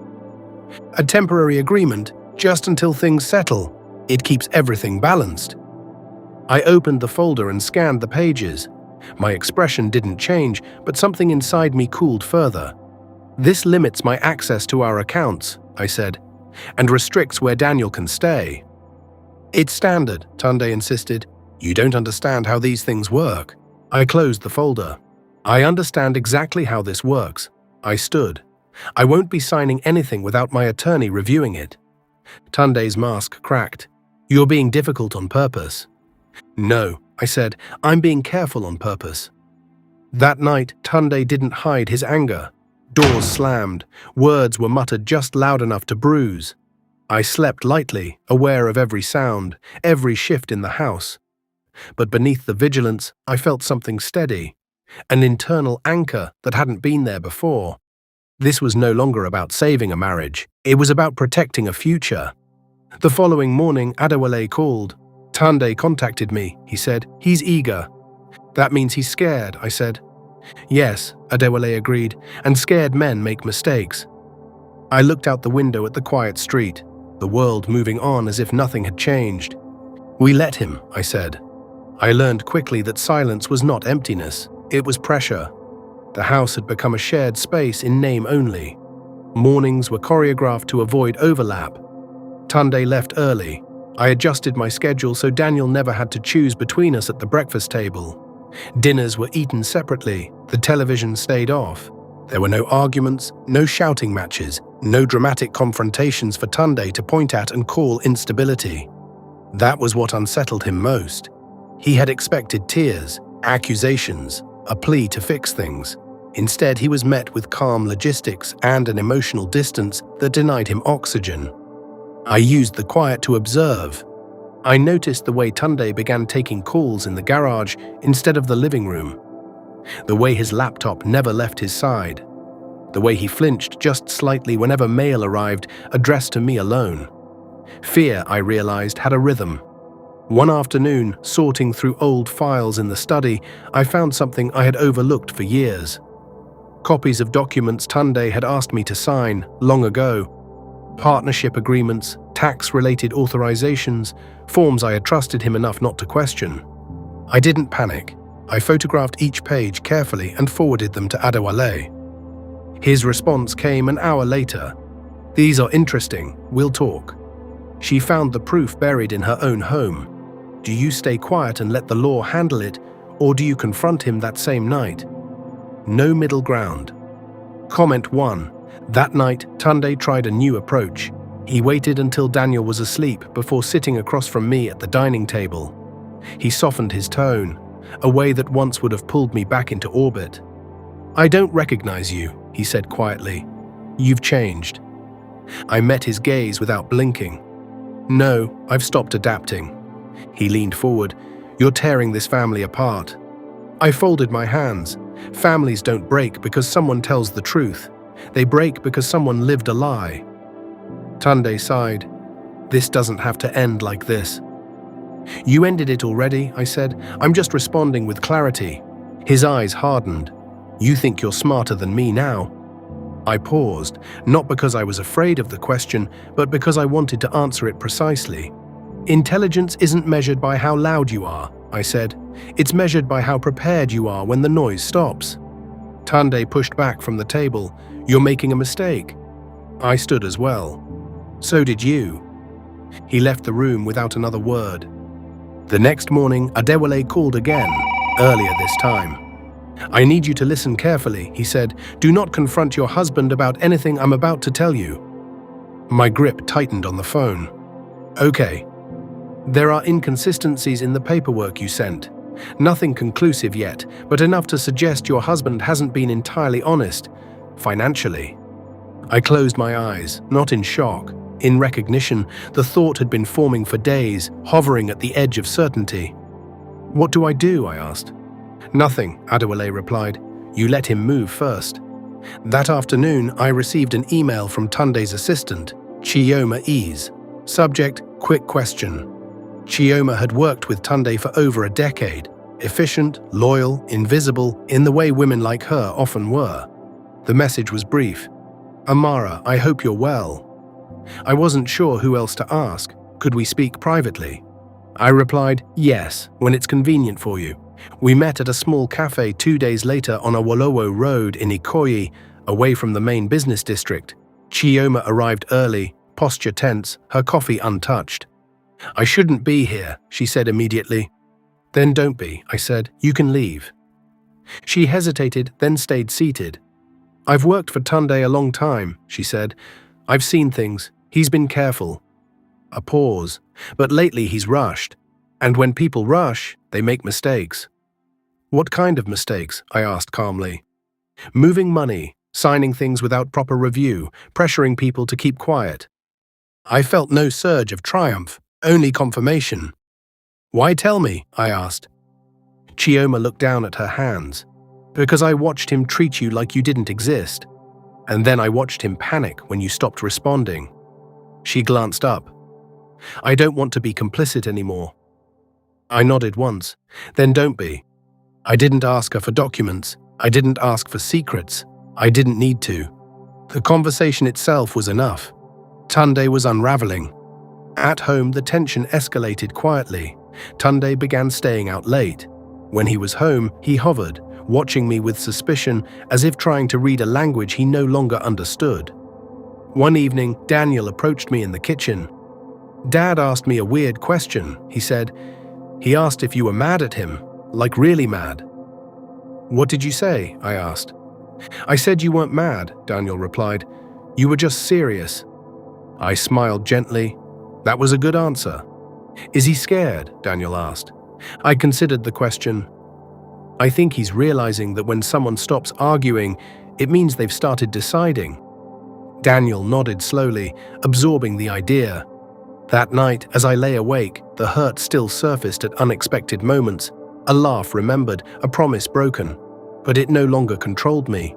A: "A temporary agreement, just until things settle. It keeps everything balanced." I opened the folder and scanned the pages. My expression didn't change, but something inside me cooled further. "This limits my access to our accounts," I said, "and restricts where Daniel can stay." "It's standard," Tunde insisted. "You don't understand how these things work." I closed the folder. "I understand exactly how this works." I stood. "I won't be signing anything without my attorney reviewing it." Tunde's mask cracked. "You're being difficult on purpose." "No," I said, "I'm being careful on purpose." That night, Tunde didn't hide his anger. Doors slammed. Words were muttered just loud enough to bruise. I slept lightly, aware of every sound, every shift in the house. But beneath the vigilance, I felt something steady, an internal anchor that hadn't been there before. This was no longer about saving a marriage. It was about protecting a future. The following morning, Adewale called. "Tunde contacted me," he said. "He's eager." "That means he's scared," I said. "Yes," Adewale agreed, "and scared men make mistakes." I looked out the window at the quiet street, the world moving on as if nothing had changed. "We let him," I said. I learned quickly that silence was not emptiness, it was pressure. The house had become a shared space in name only. Mornings were choreographed to avoid overlap. Tunde left early. I adjusted my schedule so Daniel never had to choose between us at the breakfast table. Dinners were eaten separately, the television stayed off. There were no arguments, no shouting matches, no dramatic confrontations for Tunde to point at and call instability. That was what unsettled him most. He had expected tears, accusations, a plea to fix things. Instead, he was met with calm logistics and an emotional distance that denied him oxygen. I used the quiet to observe. I noticed the way Tunde began taking calls in the garage instead of the living room. The way his laptop never left his side. The way he flinched just slightly whenever mail arrived addressed to me alone. Fear, I realized, had a rhythm. One afternoon, sorting through old files in the study, I found something I had overlooked for years. Copies of documents Tunde had asked me to sign long ago. Partnership agreements, tax-related authorizations, forms I had trusted him enough not to question. I didn't panic. I photographed each page carefully and forwarded them to Adewale. His response came an hour later. "These are interesting, we'll talk." She found the proof buried in her own home. Do you stay quiet and let the law handle it, or do you confront him that same night? No middle ground. Comment 1. That night, Tunde tried a new approach. He waited until Daniel was asleep before sitting across from me at the dining table. He softened his tone, a way that once would have pulled me back into orbit. "I don't recognize you," he said quietly. "You've changed." I met his gaze without blinking. "No, I've stopped adapting." He leaned forward. "You're tearing this family apart." I folded my hands. Families don't break because someone tells the truth. They break because someone lived a lie. Tunde sighed. "This doesn't have to end like this." "You ended it already," I said. "I'm just responding with clarity." His eyes hardened. "You think you're smarter than me now?" I paused, not because I was afraid of the question, but because I wanted to answer it precisely. "Intelligence isn't measured by how loud you are," I said. "It's measured by how prepared you are when the noise stops." Tunde pushed back from the table. "You're making a mistake." I stood as well. "So did you." He left the room without another word. The next morning, Adewale called again, earlier this time. "I need you to listen carefully," he said. "Do not confront your husband about anything I'm about to tell you." My grip tightened on the phone. "Okay. There are inconsistencies in the paperwork you sent. Nothing conclusive yet, but enough to suggest your husband hasn't been entirely honest, financially." I closed my eyes, not in shock. In recognition, the thought had been forming for days, hovering at the edge of certainty. "What do I do?" I asked. "Nothing," Adewale replied. "You let him move first." That afternoon, I received an email from Tunde's assistant, Chioma Ease. Subject, quick question. Chioma had worked with Tunde for over a decade. Efficient, loyal, invisible, in the way women like her often were. The message was brief. "Amara, I hope you're well." I wasn't sure who else to ask. Could we speak privately? I replied, "Yes, when it's convenient for you." We met at a small cafe 2 days later on Awolowo Road in Ikoyi, away from the main business district. Chioma arrived early, posture tense, her coffee untouched. "I shouldn't be here," she said immediately. "Then don't be," I said. "You can leave." She hesitated, then stayed seated. "I've worked for Tunde a long time," she said. "I've seen things. He's been careful." A pause. "But lately he's rushed. And when people rush, they make mistakes." "What kind of mistakes?" I asked calmly. "Moving money, signing things without proper review, pressuring people to keep quiet." I felt no surge of triumph, only confirmation. "Why tell me?" I asked. Chioma looked down at her hands. "Because I watched him treat you like you didn't exist. And then I watched him panic when you stopped responding." She glanced up. "I don't want to be complicit anymore." I nodded once. "Then don't be." I didn't ask her for documents. I didn't ask for secrets. I didn't need to. The conversation itself was enough. Tunde was unraveling. At home, the tension escalated quietly. Tunde began staying out late. When he was home, he hovered, watching me with suspicion, as if trying to read a language he no longer understood. One evening, Daniel approached me in the kitchen. "Dad asked me a weird question," he said. "He asked if you were mad at him, like really mad." "What did you say?" I asked. "I said you weren't mad," Daniel replied. "You were just serious." I smiled gently. That was a good answer. "Is he scared?" Daniel asked. I considered the question. I think he's realizing that when someone stops arguing, it means they've started deciding. Daniel nodded slowly, absorbing the idea. That night, as I lay awake, the hurt still surfaced at unexpected moments. A laugh remembered, a promise broken. But it no longer controlled me.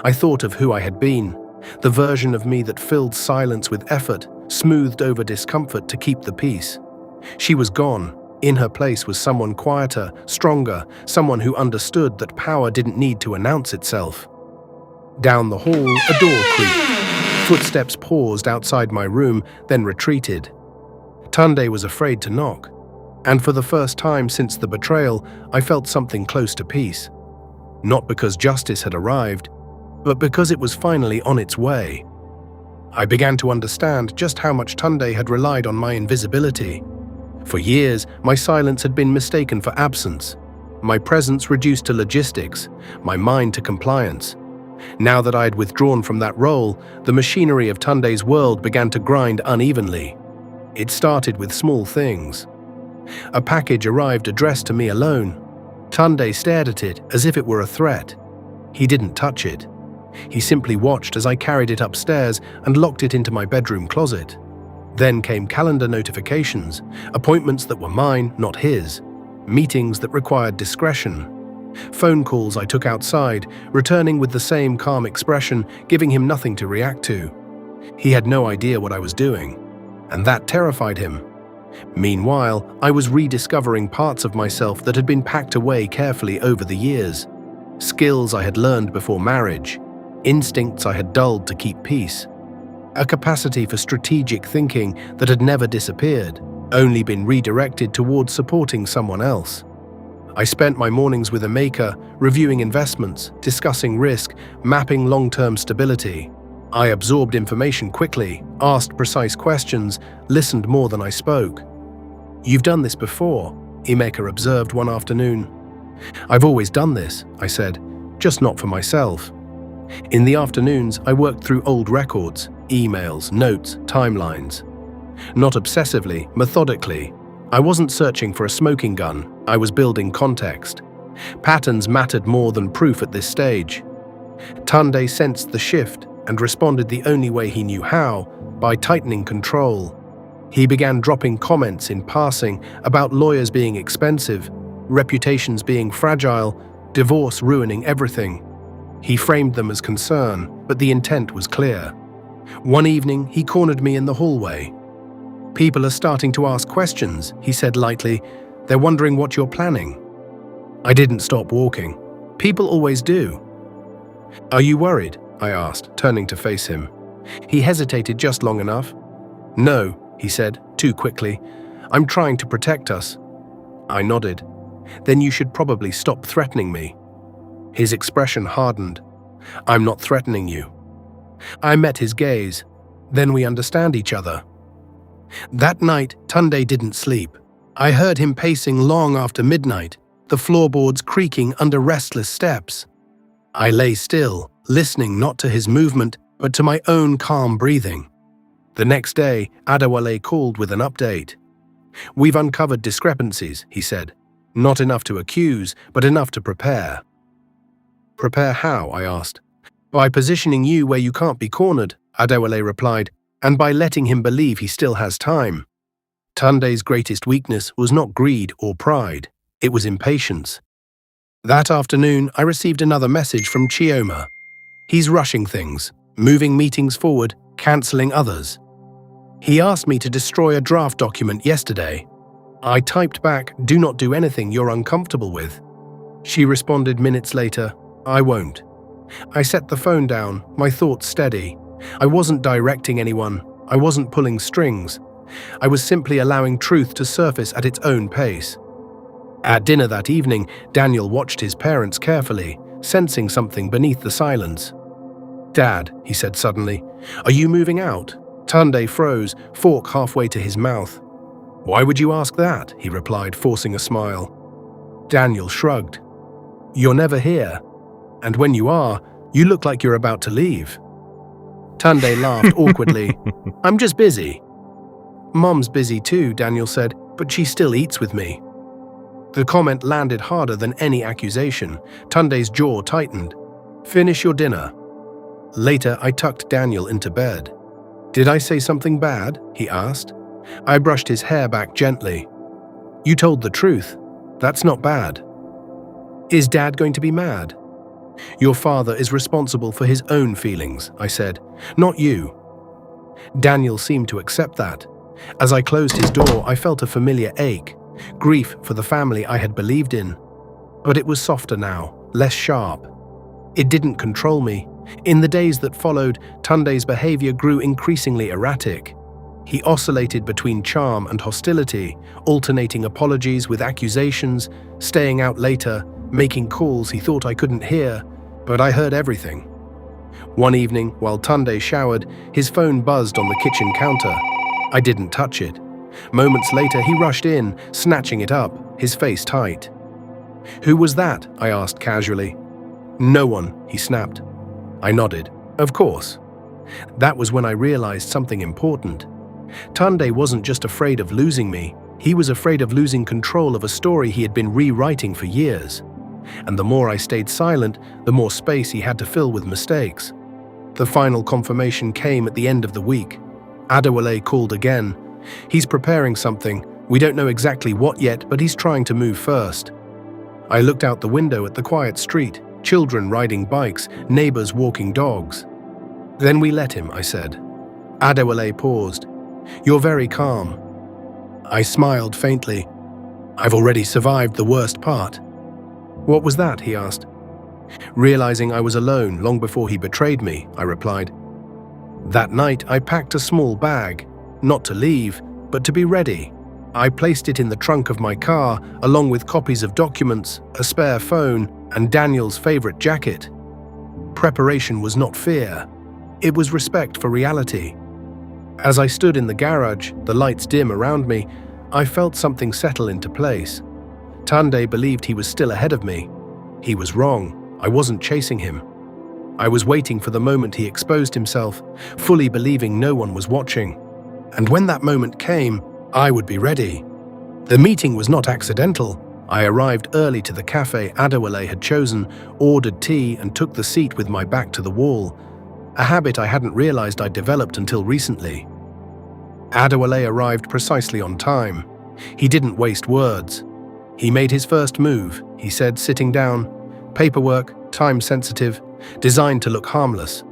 A: I thought of who I had been, the version of me that filled silence with effort, smoothed over discomfort to keep the peace. She was gone. In her place was someone quieter, stronger, someone who understood that power didn't need to announce itself. Down the hall, a door creaked. Footsteps paused outside my room, then retreated. Tunde was afraid to knock, and for the first time since the betrayal, I felt something close to peace. Not because justice had arrived, but because it was finally on its way. I began to understand just how much Tunde had relied on my invisibility. For years, my silence had been mistaken for absence, my presence reduced to logistics, my mind to compliance. Now that I had withdrawn from that role, the machinery of Tunde's world began to grind unevenly. It started with small things. A package arrived addressed to me alone. Tunde stared at it as if it were a threat. He didn't touch it. He simply watched as I carried it upstairs and locked it into my bedroom closet. Then came calendar notifications, appointments that were mine, not his, meetings that required discretion. Phone calls I took outside, returning with the same calm expression, giving him nothing to react to. He had no idea what I was doing, and that terrified him. Meanwhile, I was rediscovering parts of myself that had been packed away carefully over the years. Skills I had learned before marriage, instincts I had dulled to keep peace. A capacity for strategic thinking that had never disappeared, only been redirected towards supporting someone else. I spent my mornings with a maker, reviewing investments, discussing risk, mapping long-term stability. I absorbed information quickly, asked precise questions, listened more than I spoke. "You've done this before," Emeka observed one afternoon. "I've always done this," I said, "just not for myself." In the afternoons, I worked through old records, emails, notes, timelines. Not obsessively, methodically. I wasn't searching for a smoking gun, I was building context. Patterns mattered more than proof at this stage. Tunde sensed the shift and responded the only way he knew how, by tightening control. He began dropping comments in passing about lawyers being expensive, reputations being fragile, divorce ruining everything. He framed them as concern, but the intent was clear. One evening, he cornered me in the hallway. "People are starting to ask questions," he said lightly. "They're wondering what you're planning." I didn't stop walking. People always do. "Are you worried?" I asked, turning to face him. He hesitated just long enough. "No," he said, too quickly. "I'm trying to protect us." I nodded. "Then you should probably stop threatening me." His expression hardened. "I'm not threatening you." I met his gaze. Then we understand each other. That night, Tunde didn't sleep. I heard him pacing long after midnight, the floorboards creaking under restless steps. I lay still, listening not to his movement, but to my own calm breathing. The next day, Adewale called with an update. "We've uncovered discrepancies," he said. "Not enough to accuse, but enough to prepare." "Prepare how?" I asked. "By positioning you where you can't be cornered," Adewale replied, "and by letting him believe he still has time." Tunde's greatest weakness was not greed or pride, it was impatience. That afternoon, I received another message from Chioma. He's rushing things, moving meetings forward, cancelling others. He asked me to destroy a draft document yesterday. I typed back, "Do not do anything you're uncomfortable with." She responded minutes later, "I won't." I set the phone down, my thoughts steady. I wasn't directing anyone, I wasn't pulling strings. I was simply allowing truth to surface at its own pace. At dinner that evening, Daniel watched his parents carefully, sensing something beneath the silence. "Dad," he said suddenly, "are you moving out?" Tunde froze, fork halfway to his mouth. "Why would you ask that?" he replied, forcing a smile. Daniel shrugged. "You're never here. And when you are, you look like you're about to leave." Tunde laughed awkwardly. "I'm just busy." "Mom's busy too," Daniel said, "but she still eats with me." The comment landed harder than any accusation. Tunde's jaw tightened. "Finish your dinner." Later, I tucked Daniel into bed. "Did I say something bad?" he asked. I brushed his hair back gently. "You told the truth. That's not bad." "Is Dad going to be mad?" "Your father is responsible for his own feelings," I said, "not you." Daniel seemed to accept that. As I closed his door, I felt a familiar ache, grief for the family I had believed in. But it was softer now, less sharp. It didn't control me. In the days that followed, Tunde's behavior grew increasingly erratic. He oscillated between charm and hostility, alternating apologies with accusations, staying out later, making calls he thought I couldn't hear, but I heard everything. One evening, while Tunde showered, his phone buzzed on the kitchen counter. I didn't touch it. Moments later, he rushed in, snatching it up, his face tight. "Who was that?" I asked casually. "No one," he snapped. I nodded. "Of course." That was when I realized something important. Tunde wasn't just afraid of losing me, he was afraid of losing control of a story he had been rewriting for years. And the more I stayed silent, the more space he had to fill with mistakes. The final confirmation came at the end of the week. Adewale called again. "He's preparing something. We don't know exactly what yet, but he's trying to move first." I looked out the window at the quiet street, children riding bikes, neighbors walking dogs. "Then we let him," I said. Adewale paused. "You're very calm." I smiled faintly. "I've already survived the worst part." "What was that?" he asked. "Realizing I was alone long before he betrayed me," I replied. That night, I packed a small bag, not to leave, but to be ready. I placed it in the trunk of my car, along with copies of documents, a spare phone, and Daniel's favorite jacket. Preparation was not fear. It was respect for reality. As I stood in the garage, the lights dim around me, I felt something settle into place. Tunde believed he was still ahead of me. He was wrong. I wasn't chasing him. I was waiting for the moment he exposed himself, fully believing no one was watching. And when that moment came, I would be ready. The meeting was not accidental. I arrived early to the cafe Adewale had chosen, ordered tea, and took the seat with my back to the wall, a habit I hadn't realized I'd developed until recently. Adewale arrived precisely on time. He didn't waste words. He made his first move, he said, sitting down. Paperwork, time-sensitive, designed to look harmless.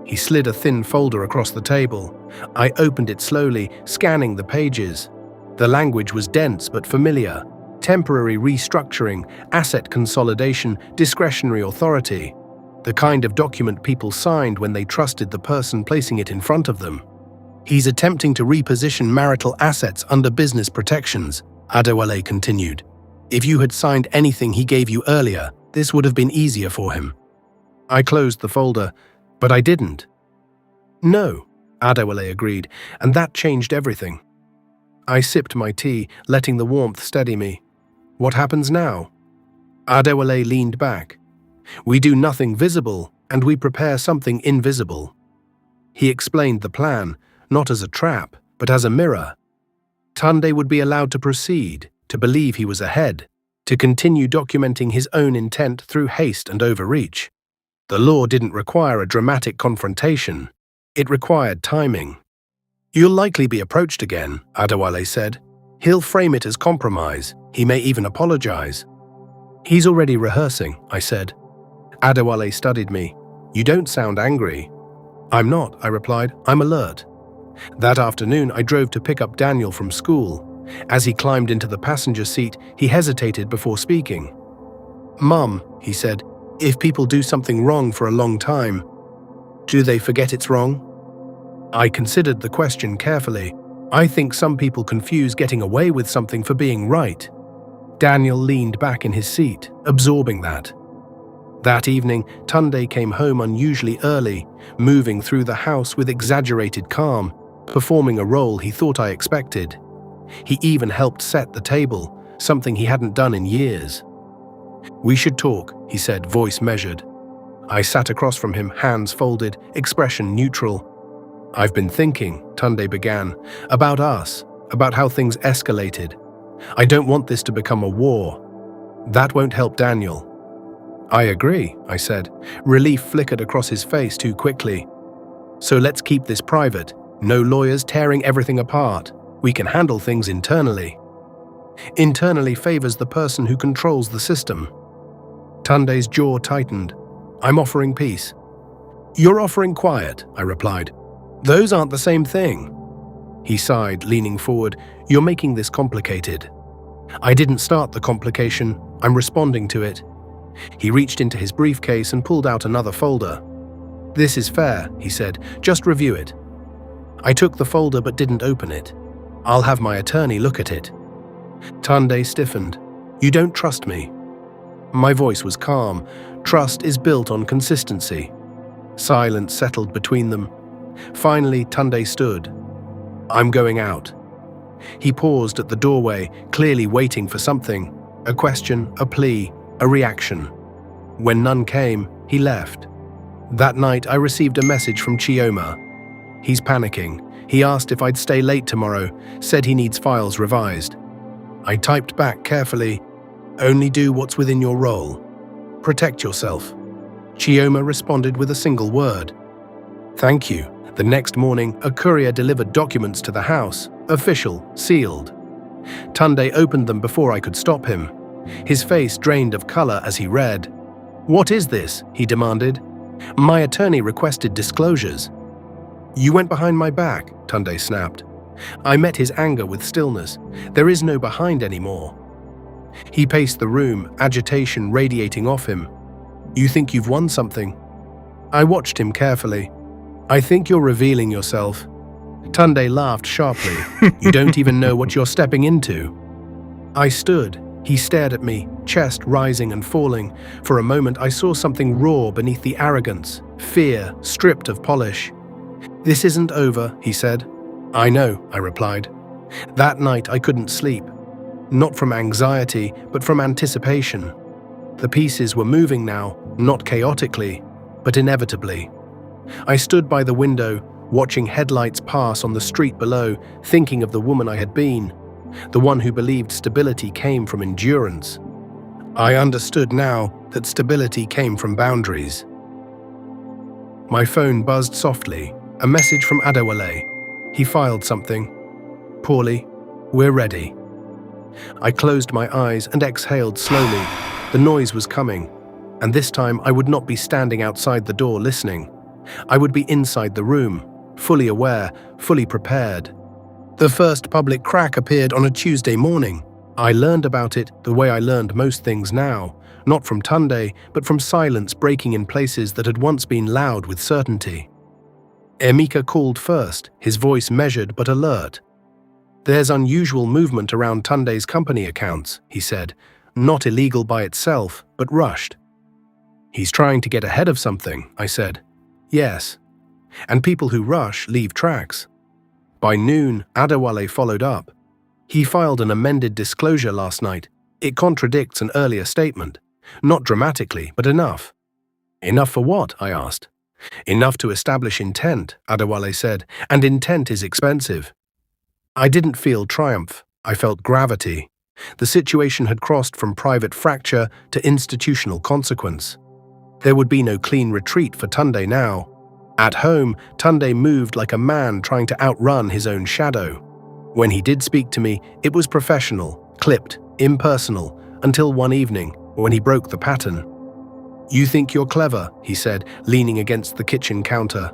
A: He slid a thin folder across the table. I opened it slowly, scanning the pages. The language was dense but familiar. Temporary restructuring, asset consolidation, discretionary authority. The kind of document people signed when they trusted the person placing it in front of them. "He's attempting to reposition marital assets under business protections," Adewale continued. "If you had signed anything he gave you earlier, this would have been easier for him." I closed the folder, but I didn't. "No," Adewale agreed, and that changed everything. I sipped my tea, letting the warmth steady me. "What happens now?" Adewale leaned back. "We do nothing visible, and we prepare something invisible." He explained the plan, not as a trap, but as a mirror. Tunde would be allowed to proceed, to believe he was ahead, to continue documenting his own intent through haste and overreach. The law didn't require a dramatic confrontation. It required timing. "You'll likely be approached again," Adewale said. "He'll frame it as compromise. He may even apologize." "He's already rehearsing," I said. Adewale studied me. "You don't sound angry." "I'm not," I replied. "I'm alert." That afternoon, I drove to pick up Daniel from school. As he climbed into the passenger seat, he hesitated before speaking. "Mum," he said, "if people do something wrong for a long time, do they forget it's wrong?" I considered the question carefully. I think some people confuse getting away with something for being right. Daniel leaned back in his seat, absorbing that. That evening, Tunde came home unusually early, moving through the house with exaggerated calm, performing a role he thought I expected. He even helped set the table, something he hadn't done in years. "We should talk," he said, voice measured. I sat across from him, hands folded, expression neutral. "I've been thinking," Tunde began, "about us, about how things escalated. I don't want this to become a war. That won't help Daniel. I agree, I said. Relief flickered across his face too quickly. So let's keep this private. No lawyers tearing everything apart. We can handle things internally. Internally favors the person who controls the system. Tunde's jaw tightened. I'm offering peace. You're offering quiet, I replied. Those aren't the same thing. He sighed, leaning forward. You're making this complicated. I didn't start the complication. I'm responding to it. He reached into his briefcase and pulled out another folder. This is fair, he said. Just review it. I took the folder but didn't open it. I'll have my attorney look at it. Tunde stiffened. You don't trust me. My voice was calm. Trust is built on consistency. Silence settled between them. Finally, Tunde stood. I'm going out. He paused at the doorway, clearly waiting for something. A question, a plea, a reaction. When none came, he left. That night, I received a message from Chioma. He's panicking. He asked if I'd stay late tomorrow, said he needs files revised. I typed back carefully, only do what's within your role. Protect yourself. Chioma responded with a single word. Thank you. The next morning, a courier delivered documents to the house, official, sealed. Tunde opened them before I could stop him. His face drained of color as he read. What is this? He demanded. My attorney requested disclosures. You went behind my back, Tunde snapped. I met his anger with stillness. There is no behind anymore. He paced the room, agitation radiating off him. You think you've won something? I watched him carefully. I think you're revealing yourself. Tunde laughed sharply. You don't even know what you're stepping into. I stood. He stared at me, chest rising and falling. For a moment I saw something raw beneath the arrogance, fear stripped of polish. This isn't over, he said. I know, I replied. That night I couldn't sleep. Not from anxiety, but from anticipation. The pieces were moving now, not chaotically, but inevitably. I stood by the window, watching headlights pass on the street below, thinking of the woman I had been, the one who believed stability came from endurance. I understood now that stability came from boundaries. My phone buzzed softly, a message from Adewale. He filed something. Poorly, we're ready. I closed my eyes and exhaled slowly. The noise was coming, and this time I would not be standing outside the door listening. I would be inside the room, fully aware, fully prepared. The first public crack appeared on a Tuesday morning. I learned about it the way I learned most things now, not from Tunde, but from silence breaking in places that had once been loud with certainty. Emeka called first, his voice measured but alert. There's unusual movement around Tunde's company accounts, he said, not illegal by itself, but rushed. He's trying to get ahead of something, I said. Yes. And people who rush leave tracks. By noon, Adewale followed up. He filed an amended disclosure last night. It contradicts an earlier statement. Not dramatically, but enough. Enough for what? I asked. Enough to establish intent, Adewale said, and intent is expensive. I didn't feel triumph. I felt gravity. The situation had crossed from private fracture to institutional consequence. There would be no clean retreat for Tunde now. At home, Tunde moved like a man trying to outrun his own shadow. When he did speak to me, it was professional, clipped, impersonal, until one evening, when he broke the pattern. You think you're clever, he said, leaning against the kitchen counter.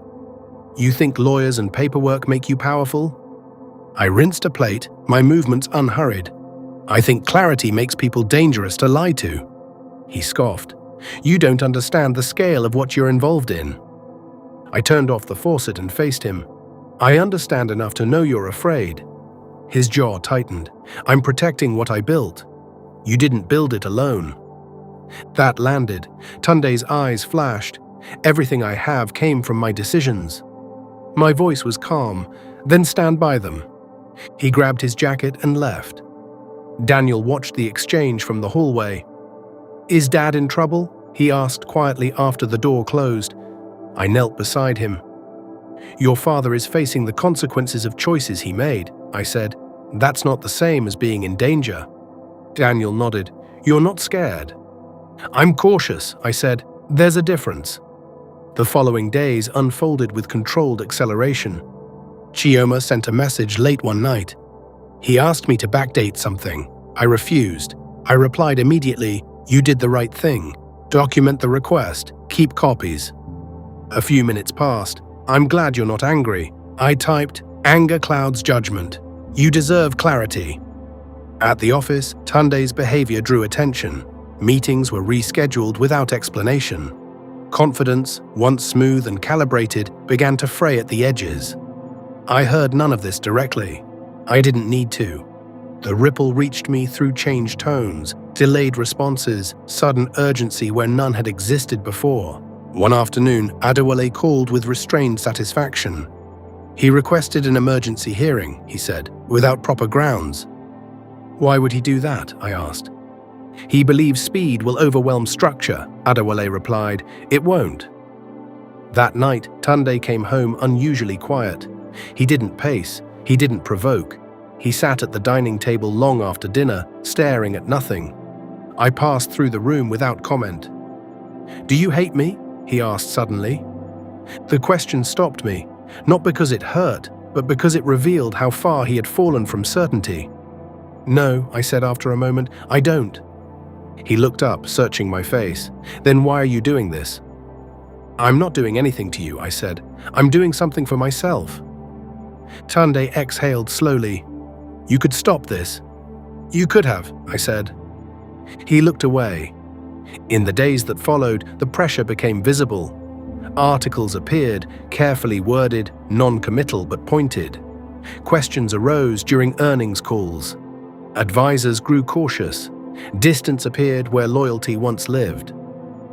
A: You think lawyers and paperwork make you powerful? I rinsed a plate, my movements unhurried. I think clarity makes people dangerous to lie to. He scoffed. You don't understand the scale of what you're involved in. I turned off the faucet and faced him. I understand enough to know you're afraid. His jaw tightened. I'm protecting what I built. You didn't build it alone. That landed. Tunde's eyes flashed. Everything I have came from my decisions. My voice was calm. Then stand by them. He grabbed his jacket and left. Daniel watched the exchange from the hallway. Is Dad in trouble? He asked quietly after the door closed. I knelt beside him. Your father is facing the consequences of choices he made, I said. That's not the same as being in danger. Daniel nodded. You're not scared. I'm cautious, I said. There's a difference. The following days unfolded with controlled acceleration. Chioma sent a message late one night. He asked me to backdate something. I refused. I replied immediately, you did the right thing. Document the request. Keep copies. A few minutes passed. I'm glad you're not angry. I typed, anger clouds judgment. You deserve clarity. At the office, Tunde's behavior drew attention. Meetings were rescheduled without explanation. Confidence, once smooth and calibrated, began to fray at the edges. I heard none of this directly. I didn't need to. The ripple reached me through changed tones, delayed responses, sudden urgency where none had existed before. One afternoon, Adewale called with restrained satisfaction. He requested an emergency hearing, he said, without proper grounds. Why would he do that? I asked. He believes speed will overwhelm structure, Adewale replied. It won't. That night, Tunde came home unusually quiet. He didn't pace, he didn't provoke. He sat at the dining table long after dinner, staring at nothing. I passed through the room without comment. Do you hate me? He asked suddenly. The question stopped me, not because it hurt, but because it revealed how far he had fallen from certainty. No, I said after a moment, I don't. He looked up, searching my face. Then why are you doing this? I'm not doing anything to you, I said. I'm doing something for myself. Tunde exhaled slowly. You could stop this. You could have, I said. He looked away. In the days that followed, the pressure became visible. Articles appeared, carefully worded, non-committal but pointed. Questions arose during earnings calls. Advisors grew cautious. Distance appeared where loyalty once lived.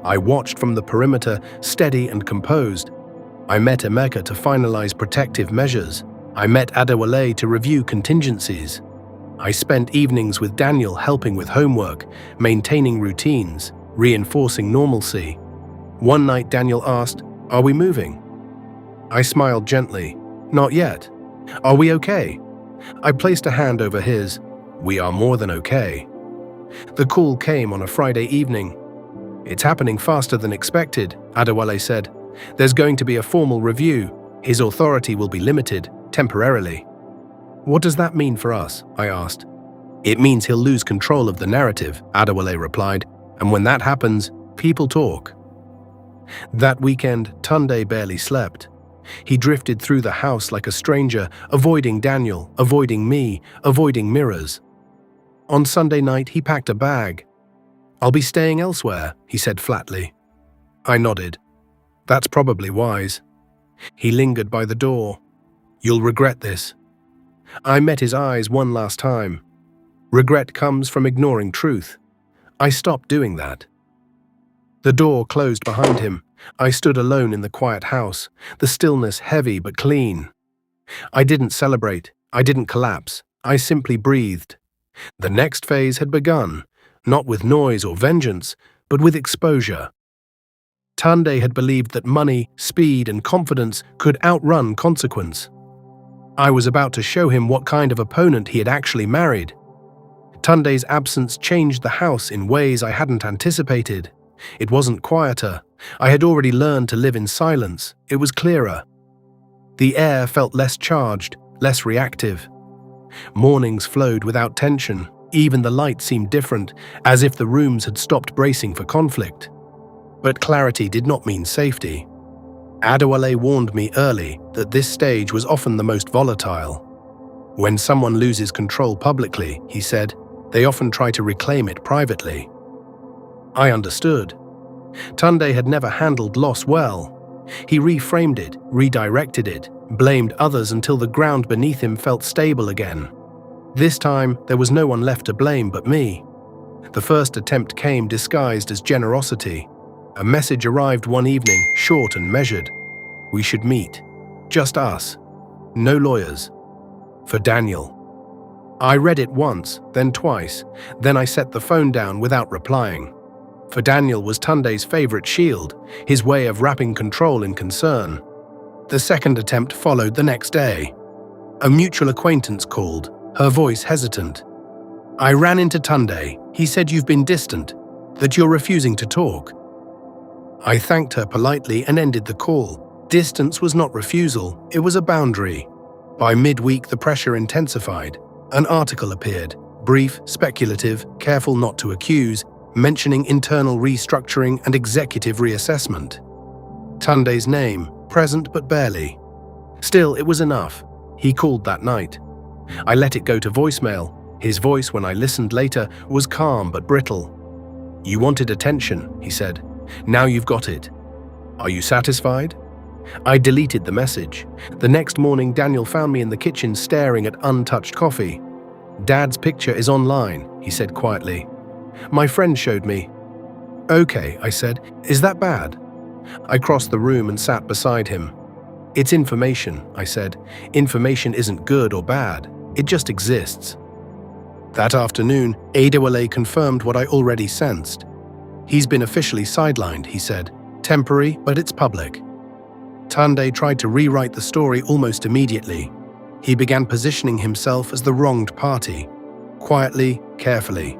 A: I watched from the perimeter, steady and composed. I met Emeka to finalize protective measures. I met Adewale to review contingencies. I spent evenings with Daniel helping with homework, maintaining routines, reinforcing normalcy. One night Daniel asked, "Are we moving?" I smiled gently. "Not yet." "Are we okay?" I placed a hand over his. "We are more than okay." The call came on a Friday evening. "It's happening faster than expected," Adewale said. "There's going to be a formal review. His authority will be limited, temporarily." "What does that mean for us?" I asked. "It means he'll lose control of the narrative," Adewale replied. "And when that happens, people talk." That weekend, Tunde barely slept. He drifted through the house like a stranger, avoiding Daniel, avoiding me, avoiding mirrors. On Sunday night, he packed a bag. "I'll be staying elsewhere," he said flatly. I nodded. "That's probably wise." He lingered by the door. "You'll regret this." I met his eyes one last time. Regret comes from ignoring truth. I stopped doing that. The door closed behind him. I stood alone in the quiet house, the stillness heavy but clean. I didn't celebrate. I didn't collapse. I simply breathed. The next phase had begun, not with noise or vengeance, but with exposure. Tunde had believed that money, speed, and confidence could outrun consequence. I was about to show him what kind of opponent he had actually married. Tunde's absence changed the house in ways I hadn't anticipated. It wasn't quieter. I had already learned to live in silence. It was clearer. The air felt less charged, less reactive. Mornings flowed without tension. Even the light seemed different, as if the rooms had stopped bracing for conflict. But clarity did not mean safety. Adewale warned me early that this stage was often the most volatile. When someone loses control publicly, he said, they often try to reclaim it privately. I understood. Tunde had never handled loss well. He reframed it, redirected it, blamed others until the ground beneath him felt stable again. This time, there was no one left to blame but me. The first attempt came disguised as generosity. A message arrived one evening, short and measured. We should meet. Just us. No lawyers. For Daniel. I read it once, then twice. Then I set the phone down without replying. For Daniel was Tunde's favorite shield, his way of wrapping control in concern. The second attempt followed the next day. A mutual acquaintance called. her voice hesitant. I ran into Tunde. He said you've been distant, that you're refusing to talk. I thanked her politely and ended the call. Distance was not refusal, it was a boundary. By midweek, the pressure intensified. An article appeared, brief, speculative, careful not to accuse, mentioning internal restructuring and executive reassessment. Tunde's name, present but barely. Still, it was enough. He called that night. I let it go to voicemail. His voice, when I listened later, was calm but brittle. You wanted attention, he said. Now you've got it. Are you satisfied? I deleted the message. The next morning, Daniel found me in the kitchen staring at untouched coffee. Dad's picture is online, he said quietly. My friend showed me. Okay, I said. Is that bad? I crossed the room and sat beside him. It's information, I said. Information isn't good or bad. It just exists. That afternoon, Adewale confirmed what I already sensed. He's been officially sidelined, he said. Temporary, but it's public. Tunde tried to rewrite the story almost immediately. He began positioning himself as the wronged party. Quietly, carefully.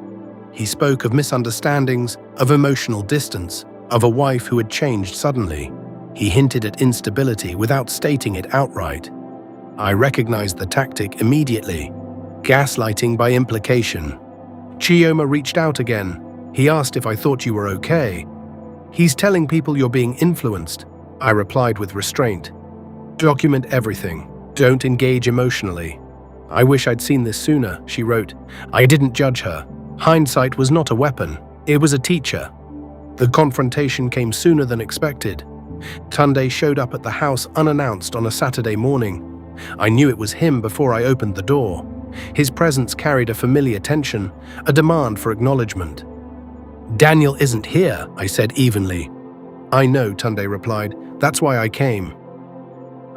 A: He spoke of misunderstandings, of emotional distance, of a wife who had changed suddenly. He hinted at instability without stating it outright. I recognized the tactic immediately. Gaslighting by implication. Chioma reached out again. He asked if I thought you were okay. He's telling people you're being influenced. I replied with restraint. Document everything. Don't engage emotionally. I wish I'd seen this sooner, she wrote. I didn't judge her. Hindsight was not a weapon. It was a teacher. The confrontation came sooner than expected. Tunde showed up at the house unannounced on a Saturday morning. I knew it was him before I opened the door. His presence carried a familiar tension, a demand for acknowledgement. Daniel isn't here, I said evenly. I know, Tunde replied. That's why I came.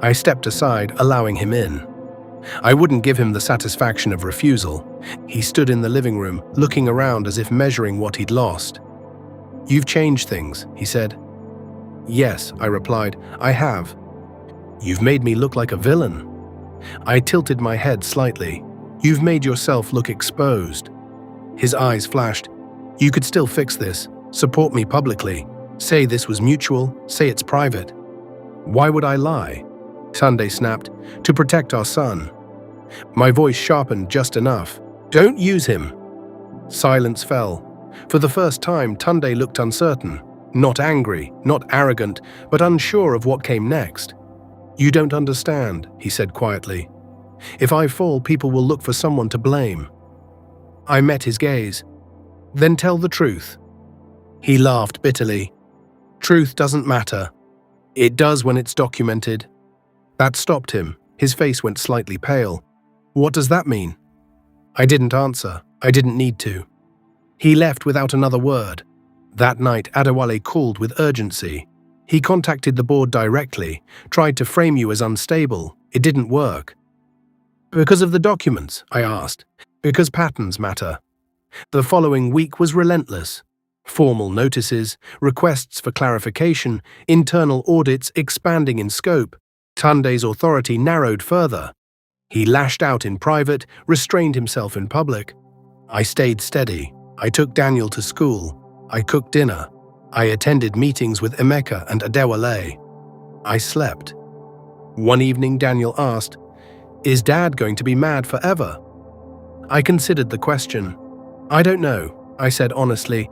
A: I stepped aside, allowing him in. I wouldn't give him the satisfaction of refusal. He stood in the living room, looking around as if measuring what he'd lost. You've changed things, he said. Yes, I replied, I have. You've made me look like a villain. I tilted my head slightly. You've made yourself look exposed. His eyes flashed. You could still fix this. Support me publicly. Say this was mutual. Say it's private. Why would I lie? Tunde snapped. To protect our son. My voice sharpened just enough. Don't use him. Silence fell. For the first time, Tunde looked uncertain. Not angry, not arrogant, but unsure of what came next. You don't understand, he said quietly. If I fall, people will look for someone to blame. I met his gaze. Then tell the truth. He laughed bitterly. Truth doesn't matter. It does when it's documented. That stopped him. His face went slightly pale. What does that mean? I didn't answer. I didn't need to. He left without another word. That night, Adewale called with urgency. He contacted the board directly, tried to frame you as unstable. It didn't work. Because of the documents, I asked. Because patterns matter. The following week was relentless. Formal notices, requests for clarification, internal audits expanding in scope. Tunde's authority narrowed further. He lashed out in private, restrained himself in public. I stayed steady. I took Daniel to school. I cooked dinner. I attended meetings with Emeka and Adewale. I slept. One evening, Daniel asked, "Is Dad going to be mad forever?" I considered the question. I don't know, I said honestly,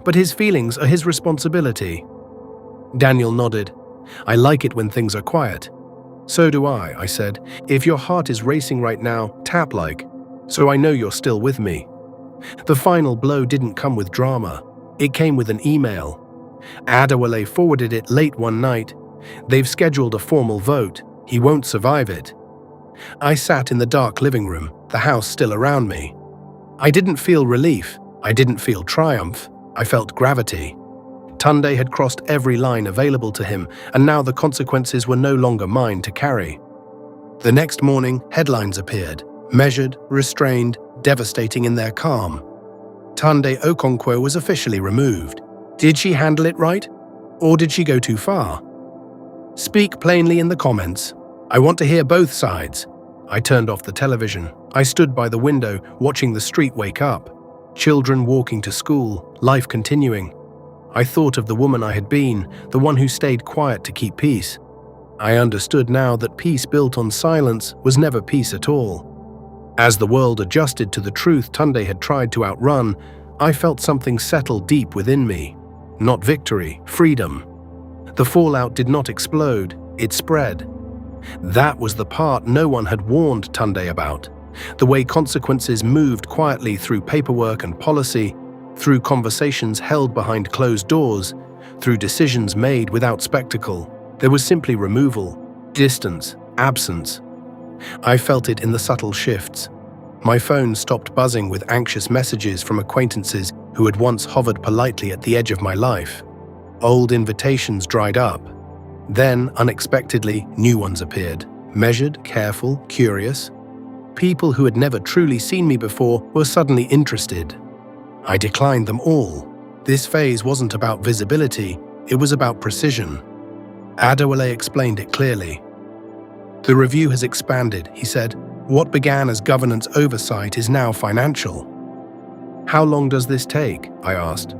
A: but his feelings are his responsibility. Daniel nodded. I like it when things are quiet. So do I said. If your heart is racing right now, tap like, so I know you're still with me. The final blow didn't come with drama. It came with an email. Adewale forwarded it late one night. They've scheduled a formal vote. He won't survive it. I sat in the dark living room, the house still around me. I didn't feel relief. I didn't feel triumph. I felt gravity. Tunde had crossed every line available to him, and now the consequences were no longer mine to carry. The next morning, headlines appeared, measured, restrained, devastating in their calm. Tunde Okonkwo was officially removed. Did she handle it right? Or did she go too far? Speak plainly in the comments. I want to hear both sides. I turned off the television. I stood by the window, watching the street wake up. Children walking to school, life continuing. I thought of the woman I had been, the one who stayed quiet to keep peace. I understood now that peace built on silence was never peace at all. As the world adjusted to the truth Tunde had tried to outrun, I felt something settle deep within me. Not victory, freedom. The fallout did not explode, it spread. That was the part no one had warned Tunde about. The way consequences moved quietly through paperwork and policy, through conversations held behind closed doors, through decisions made without spectacle. There was simply removal, distance, absence. I felt it in the subtle shifts. My phone stopped buzzing with anxious messages from acquaintances who had once hovered politely at the edge of my life. Old invitations dried up. Then, unexpectedly, new ones appeared. Measured, careful, curious. People who had never truly seen me before were suddenly interested. I declined them all. This phase wasn't about visibility, it was about precision. Adewale explained it clearly. The review has expanded, he said. What began as governance oversight is now financial. How long does this take? I asked.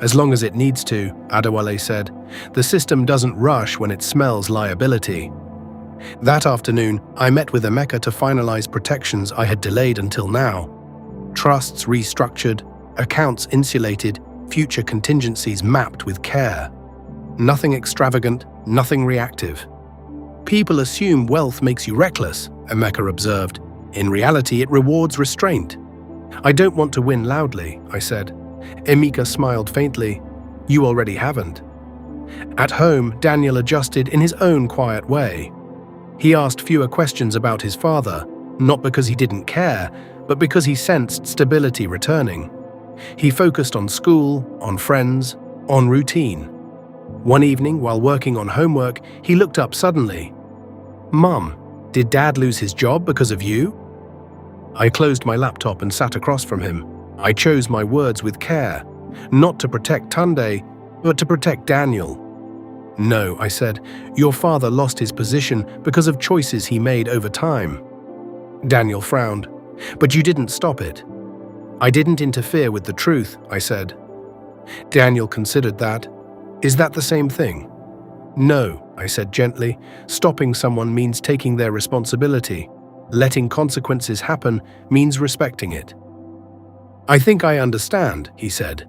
A: As long as it needs to, Adewale said. The system doesn't rush when it smells liability. That afternoon, I met with Emeka to finalize protections I had delayed until now. Trusts restructured, accounts insulated, future contingencies mapped with care. Nothing extravagant, nothing reactive. People assume wealth makes you reckless, Emeka observed. In reality, it rewards restraint. I don't want to win loudly, I said. Emeka smiled faintly. You already haven't. At home, Daniel adjusted in his own quiet way. He asked fewer questions about his father, not because he didn't care, but because he sensed stability returning. He focused on school, on friends, on routine. One evening, while working on homework, he looked up suddenly. Mum, did Dad lose his job because of you? I closed my laptop and sat across from him. I chose my words with care, not to protect Tunde, but to protect Daniel. No, I said, your father lost his position because of choices he made over time. Daniel frowned. But you didn't stop it. I didn't interfere with the truth, I said. Daniel considered that. Is that the same thing? No, I said gently. Stopping someone means taking their responsibility. Letting consequences happen means respecting it. I think I understand, he said.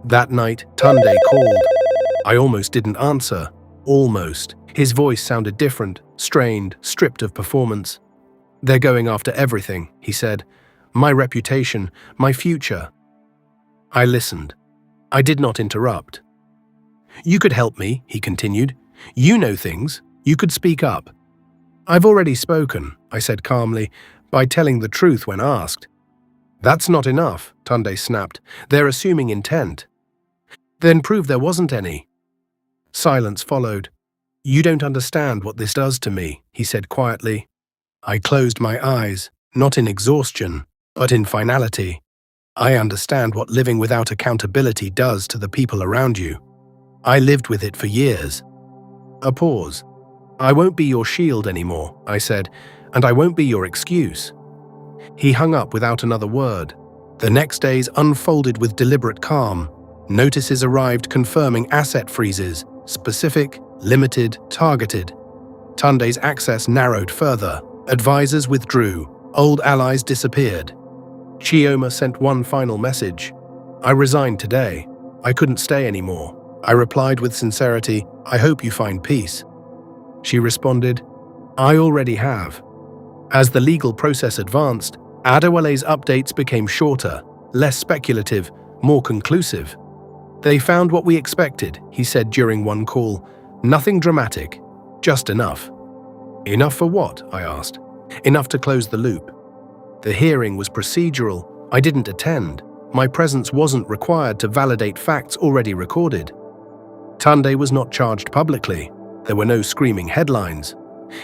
A: That night, Tunde called. I almost didn't answer. Almost. His voice sounded different, strained, stripped of performance. They're going after everything, he said. My reputation, my future. I listened. I did not interrupt. You could help me, he continued. You know things. You could speak up. I've already spoken, I said calmly, by telling the truth when asked. That's not enough, Tunde snapped. They're assuming intent. Then prove there wasn't any. Silence followed. You don't understand what this does to me, he said quietly. I closed my eyes, not in exhaustion, but in finality. I understand what living without accountability does to the people around you. I lived with it for years. A pause. I won't be your shield anymore, I said, and I won't be your excuse. He hung up without another word. The next days unfolded with deliberate calm. Notices arrived confirming asset freezes, specific, limited, targeted. Tunde's access narrowed further. Advisors withdrew. Old allies disappeared. Chioma sent one final message. I resigned today. I couldn't stay anymore. I replied with sincerity, I hope you find peace. She responded, I already have. As the legal process advanced, Adewale's updates became shorter, less speculative, more conclusive. They found what we expected, he said during one call. Nothing dramatic, just enough. Enough for what? I asked. Enough to close the loop. The hearing was procedural. I didn't attend. My presence wasn't required to validate facts already recorded. Tunde was not charged publicly. There were no screaming headlines.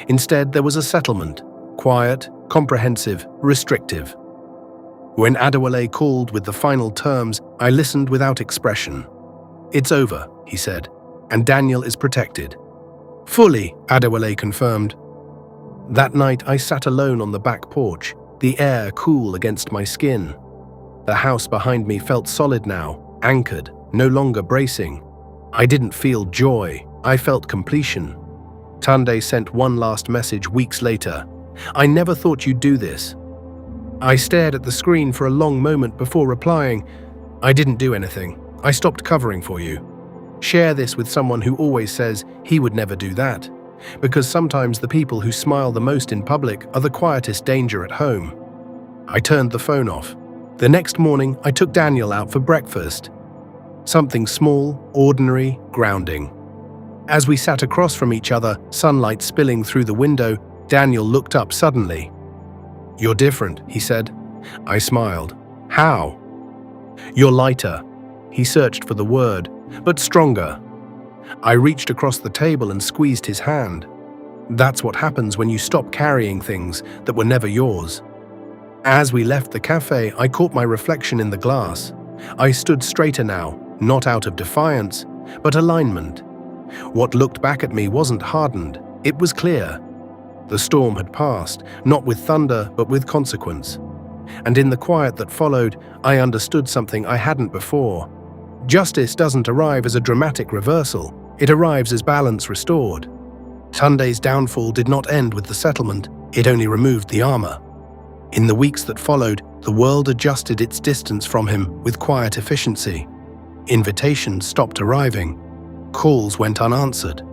A: Instead, there was a settlement. Quiet, comprehensive, restrictive. When Adewale called with the final terms, I listened without expression. It's over, he said, and Daniel is protected. Fully, Adewale confirmed. That night, I sat alone on the back porch, the air cool against my skin. The house behind me felt solid now, anchored, no longer bracing. I didn't feel joy, I felt completion. Tunde sent one last message weeks later. "I never thought you'd do this." I stared at the screen for a long moment before replying, "I didn't do anything. I stopped covering for you." Share this with someone who always says he would never do that. Because sometimes the people who smile the most in public are the quietest danger at home. I turned the phone off. The next morning, I took Daniel out for breakfast. Something small, ordinary, grounding. As we sat across from each other, sunlight spilling through the window, Daniel looked up suddenly. "You're different," he said. I smiled. "How?" "You're lighter." He searched for the word, but stronger. I reached across the table and squeezed his hand. That's what happens when you stop carrying things that were never yours. As we left the cafe, I caught my reflection in the glass. I stood straighter now, not out of defiance, but alignment. What looked back at me wasn't hardened, it was clear. The storm had passed, not with thunder, but with consequence. And in the quiet that followed, I understood something I hadn't before. Justice doesn't arrive as a dramatic reversal, it arrives as balance restored. Tunde's downfall did not end with the settlement, it only removed the armor. In the weeks that followed, the world adjusted its distance from him with quiet efficiency. Invitations stopped arriving. Calls went unanswered.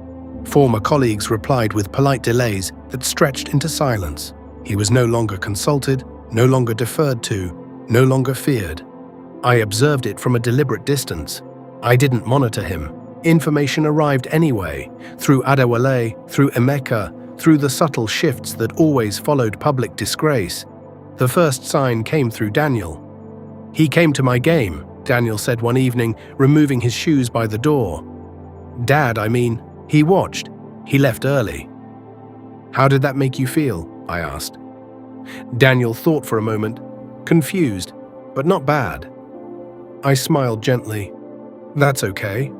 A: Former colleagues replied with polite delays that stretched into silence. He was no longer consulted, no longer deferred to, no longer feared. I observed it from a deliberate distance. I didn't monitor him. Information arrived anyway, through Adewale, through Emeka, through the subtle shifts that always followed public disgrace. The first sign came through Daniel. "He came to my game," Daniel said one evening, removing his shoes by the door. "Dad, he watched. He left early." "How did that make you feel?" I asked. Daniel thought for a moment, confused, but not bad. I smiled gently. "That's okay."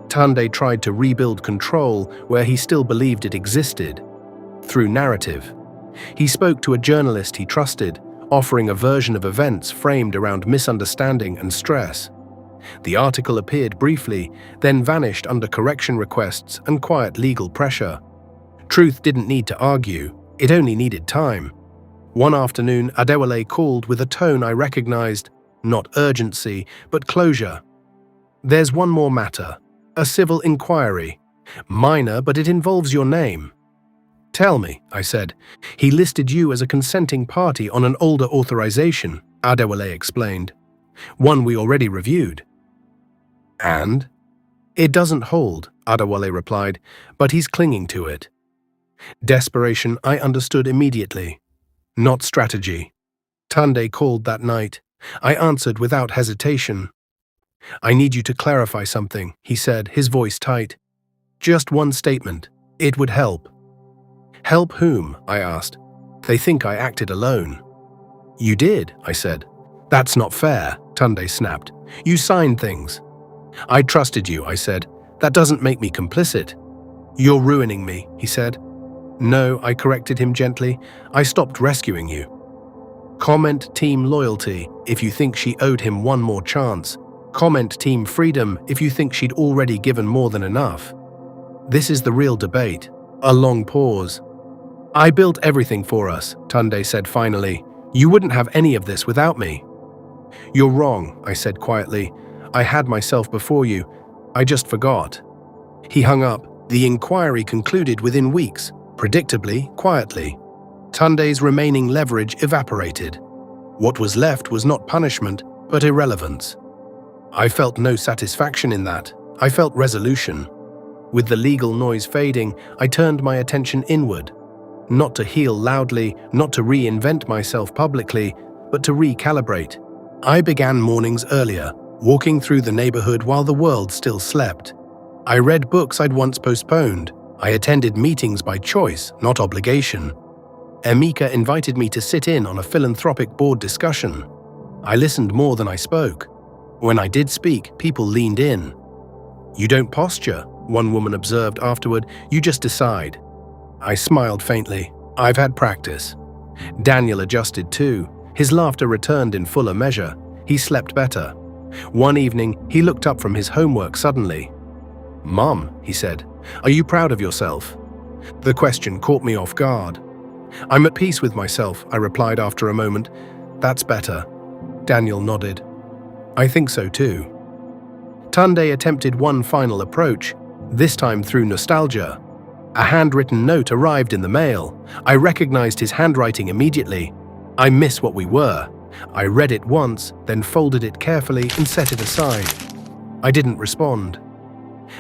A: Tunde tried to rebuild control where he still believed it existed, through narrative. He spoke to a journalist he trusted, offering a version of events framed around misunderstanding and stress. The article appeared briefly, then vanished under correction requests and quiet legal pressure. Truth didn't need to argue, it only needed time. One afternoon, Adewale called with a tone I recognized, not urgency, but closure. "There's one more matter. A civil inquiry. Minor, but it involves your name." "Tell me," I said. "He listed you as a consenting party on an older authorization," Adewale explained. "One we already reviewed." "And?" "It doesn't hold," Adewale replied, "but he's clinging to it." Desperation I understood immediately. Not strategy. Tunde called that night. I answered without hesitation. "I need you to clarify something," he said, his voice tight. "Just one statement. It would help." "Help whom?" I asked. "They think I acted alone." "You did," I said. "That's not fair," Tunde snapped. "You signed things." "I trusted you," I said. "That doesn't make me complicit." "You're ruining me," he said. "No," I corrected him gently. "I stopped rescuing you." Comment team loyalty if you think she owed him one more chance. Comment team freedom if you think she'd already given more than enough. This is the real debate. A long pause. "I built everything for us," Tunde said finally. "You wouldn't have any of this without me." "You're wrong," I said quietly. "I had myself before you. I just forgot." He hung up. The inquiry concluded within weeks, predictably, quietly. Tunde's remaining leverage evaporated. What was left was not punishment, but irrelevance. I felt no satisfaction in that. I felt resolution. With the legal noise fading, I turned my attention inward. Not to heal loudly, not to reinvent myself publicly, but to recalibrate. I began mornings earlier, walking through the neighborhood while the world still slept. I read books I'd once postponed. I attended meetings by choice, not obligation. Emeka invited me to sit in on a philanthropic board discussion. I listened more than I spoke. When I did speak, people leaned in. "You don't posture," one woman observed afterward, "you just decide." I smiled faintly. I've had practice. Daniel adjusted too. His laughter returned in fuller measure. He slept better. One evening, he looked up from his homework suddenly. "Mom," he said, "are you proud of yourself?" The question caught me off guard. "I'm at peace with myself," I replied after a moment. "That's better." Daniel nodded. "I think so too." Tunde attempted one final approach, this time through nostalgia. A handwritten note arrived in the mail. I recognized his handwriting immediately. "I miss what we were." I read it once, then folded it carefully and set it aside. I didn't respond.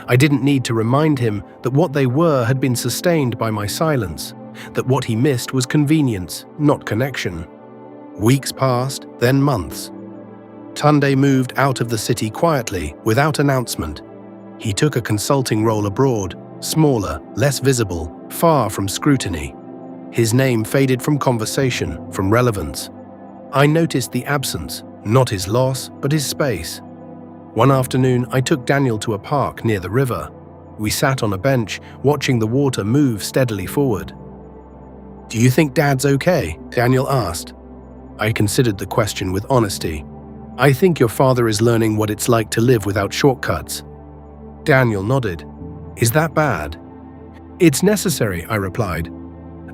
A: I didn't need to remind him that what they were had been sustained by my silence, that what he missed was convenience, not connection. Weeks passed, then months. Tunde moved out of the city quietly, without announcement. He took a consulting role abroad, smaller, less visible, far from scrutiny. His name faded from conversation, from relevance. I noticed the absence, not his loss, but his space. One afternoon, I took Daniel to a park near the river. We sat on a bench, watching the water move steadily forward. "Do you think Dad's okay?" Daniel asked. I considered the question with honesty. "I think your father is learning what it's like to live without shortcuts." Daniel nodded. "Is that bad?" "It's necessary," I replied.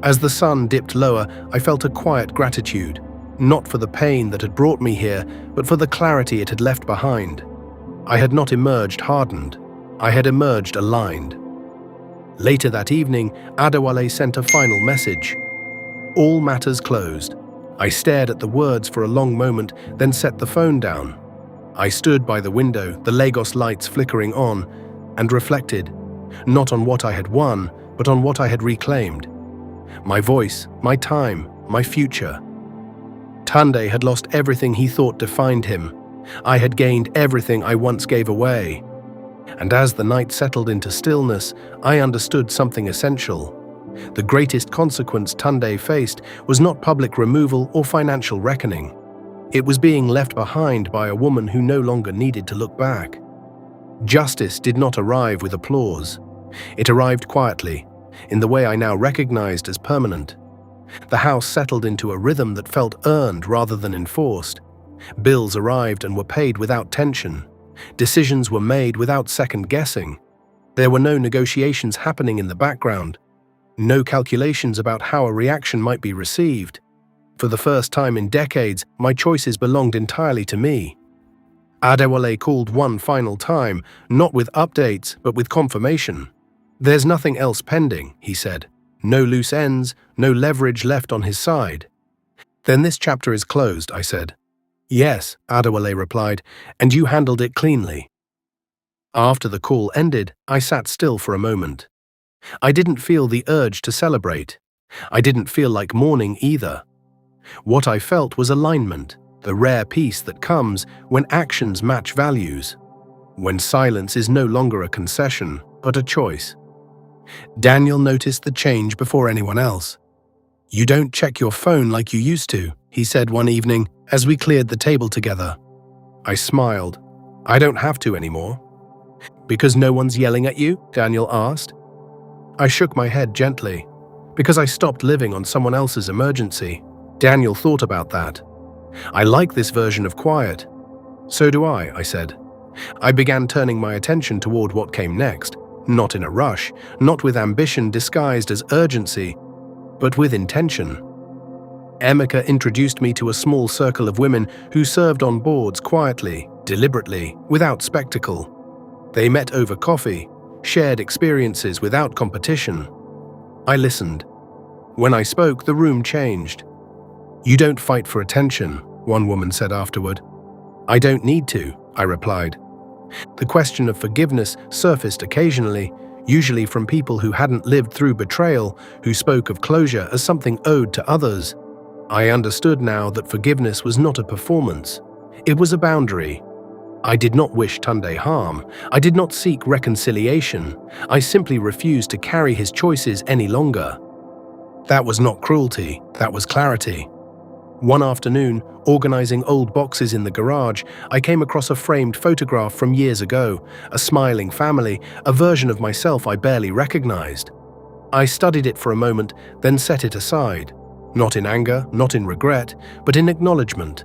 A: As the sun dipped lower, I felt a quiet gratitude, not for the pain that had brought me here, but for the clarity it had left behind. I had not emerged hardened. I had emerged aligned. Later that evening, Adewale sent a final message. "All matters closed." I stared at the words for a long moment, then set the phone down. I stood by the window, the Lagos lights flickering on, and reflected, not on what I had won, but on what I had reclaimed. My voice, my time, my future. Tunde had lost everything he thought defined him. I had gained everything I once gave away. And as the night settled into stillness, I understood something essential. The greatest consequence Tunde faced was not public removal or financial reckoning. It was being left behind by a woman who no longer needed to look back. Justice did not arrive with applause. It arrived quietly, in the way I now recognized as permanent. The house settled into a rhythm that felt earned rather than enforced. Bills arrived and were paid without tension. Decisions were made without second-guessing. There were no negotiations happening in the background. No calculations about how a reaction might be received. For the first time in decades, my choices belonged entirely to me. Adewale called one final time, not with updates, but with confirmation. "There's nothing else pending," he said. "No loose ends, no leverage left on his side." "Then this chapter is closed," I said. "Yes," Adewale replied, "and you handled it cleanly." After the call ended, I sat still for a moment. I didn't feel the urge to celebrate. I didn't feel like mourning either. What I felt was alignment, the rare peace that comes when actions match values, when silence is no longer a concession, but a choice. Daniel noticed the change before anyone else. "You don't check your phone like you used to," he said one evening as we cleared the table together. I smiled. "I don't have to anymore." "Because no one's yelling at you?" Daniel asked. I shook my head gently. "Because I stopped living on someone else's emergency." Daniel thought about that. "I like this version of quiet." "So do I said. I began turning my attention toward what came next, not in a rush, not with ambition disguised as urgency, but with intention. Emeka introduced me to a small circle of women who served on boards quietly, deliberately, without spectacle. They met over coffee, shared experiences without competition. I listened. When I spoke, the room changed. "You don't fight for attention," one woman said afterward. "I don't need to," I replied. The question of forgiveness surfaced occasionally, usually from people who hadn't lived through betrayal, who spoke of closure as something owed to others. I understood now that forgiveness was not a performance. It was a boundary. I did not wish Tunde harm. I did not seek reconciliation. I simply refused to carry his choices any longer. That was not cruelty, that was clarity. One afternoon, organizing old boxes in the garage, I came across a framed photograph from years ago, a smiling family, a version of myself I barely recognized. I studied it for a moment, then set it aside. Not in anger, not in regret, but in acknowledgement.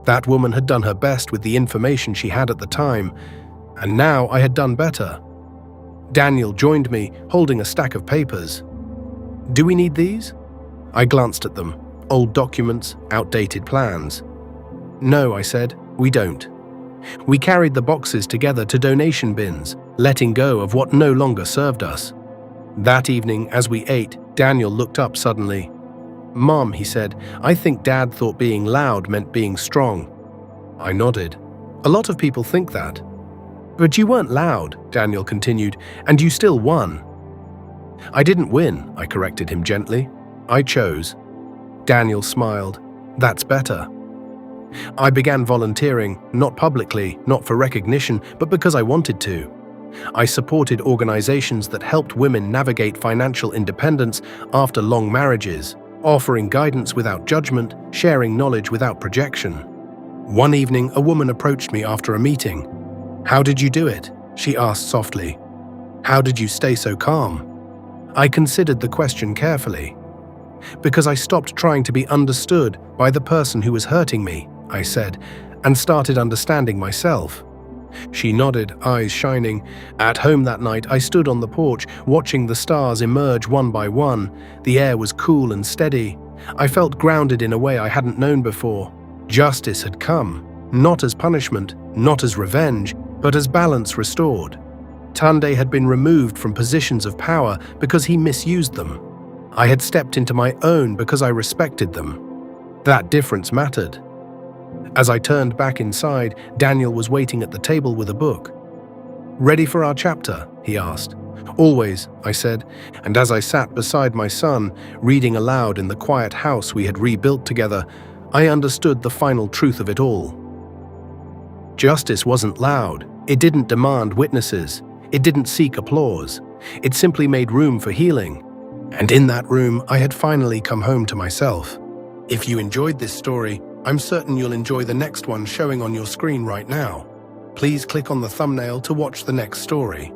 A: That woman had done her best with the information she had at the time, and now I had done better. Daniel joined me, holding a stack of papers. "Do we need these?" I glanced at them. Old documents, outdated plans. "No," I said, "we don't." We carried the boxes together to donation bins, letting go of what no longer served us. That evening, as we ate, Daniel looked up suddenly. "Mom," he said, "I think Dad thought being loud meant being strong." I nodded. "A lot of people think that." "But you weren't loud," Daniel continued, "and you still won." "I didn't win," I corrected him gently. "I chose." Daniel smiled. "That's better." I began volunteering, not publicly, not for recognition, but because I wanted to. I supported organizations that helped women navigate financial independence after long marriages, offering guidance without judgment, sharing knowledge without projection. One evening, a woman approached me after a meeting. "How did you do it?" she asked softly. "How did you stay so calm?" I considered the question carefully. "Because I stopped trying to be understood by the person who was hurting me," I said, and started understanding myself. She nodded, eyes shining. At home that night, I stood on the porch, watching the stars emerge one by one. The air was cool and steady. I felt grounded in a way I hadn't known before. Justice had come, not as punishment, not as revenge, but as balance restored. Tunde had been removed from positions of power because he misused them. I had stepped into my own because I respected them. That difference mattered. As I turned back inside, Daniel was waiting at the table with a book. "Ready for our chapter?" he asked. "Always," I said, and as I sat beside my son, reading aloud in the quiet house we had rebuilt together, I understood the final truth of it all. Justice wasn't loud. It didn't demand witnesses. It didn't seek applause. It simply made room for healing. And in that room, I had finally come home to myself. If you enjoyed this story, I'm certain you'll enjoy the next one showing on your screen right now. Please click on the thumbnail to watch the next story.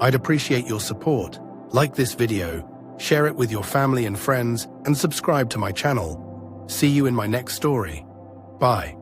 A: I'd appreciate your support. Like this video, share it with your family and friends, and subscribe to my channel. See you in my next story. Bye.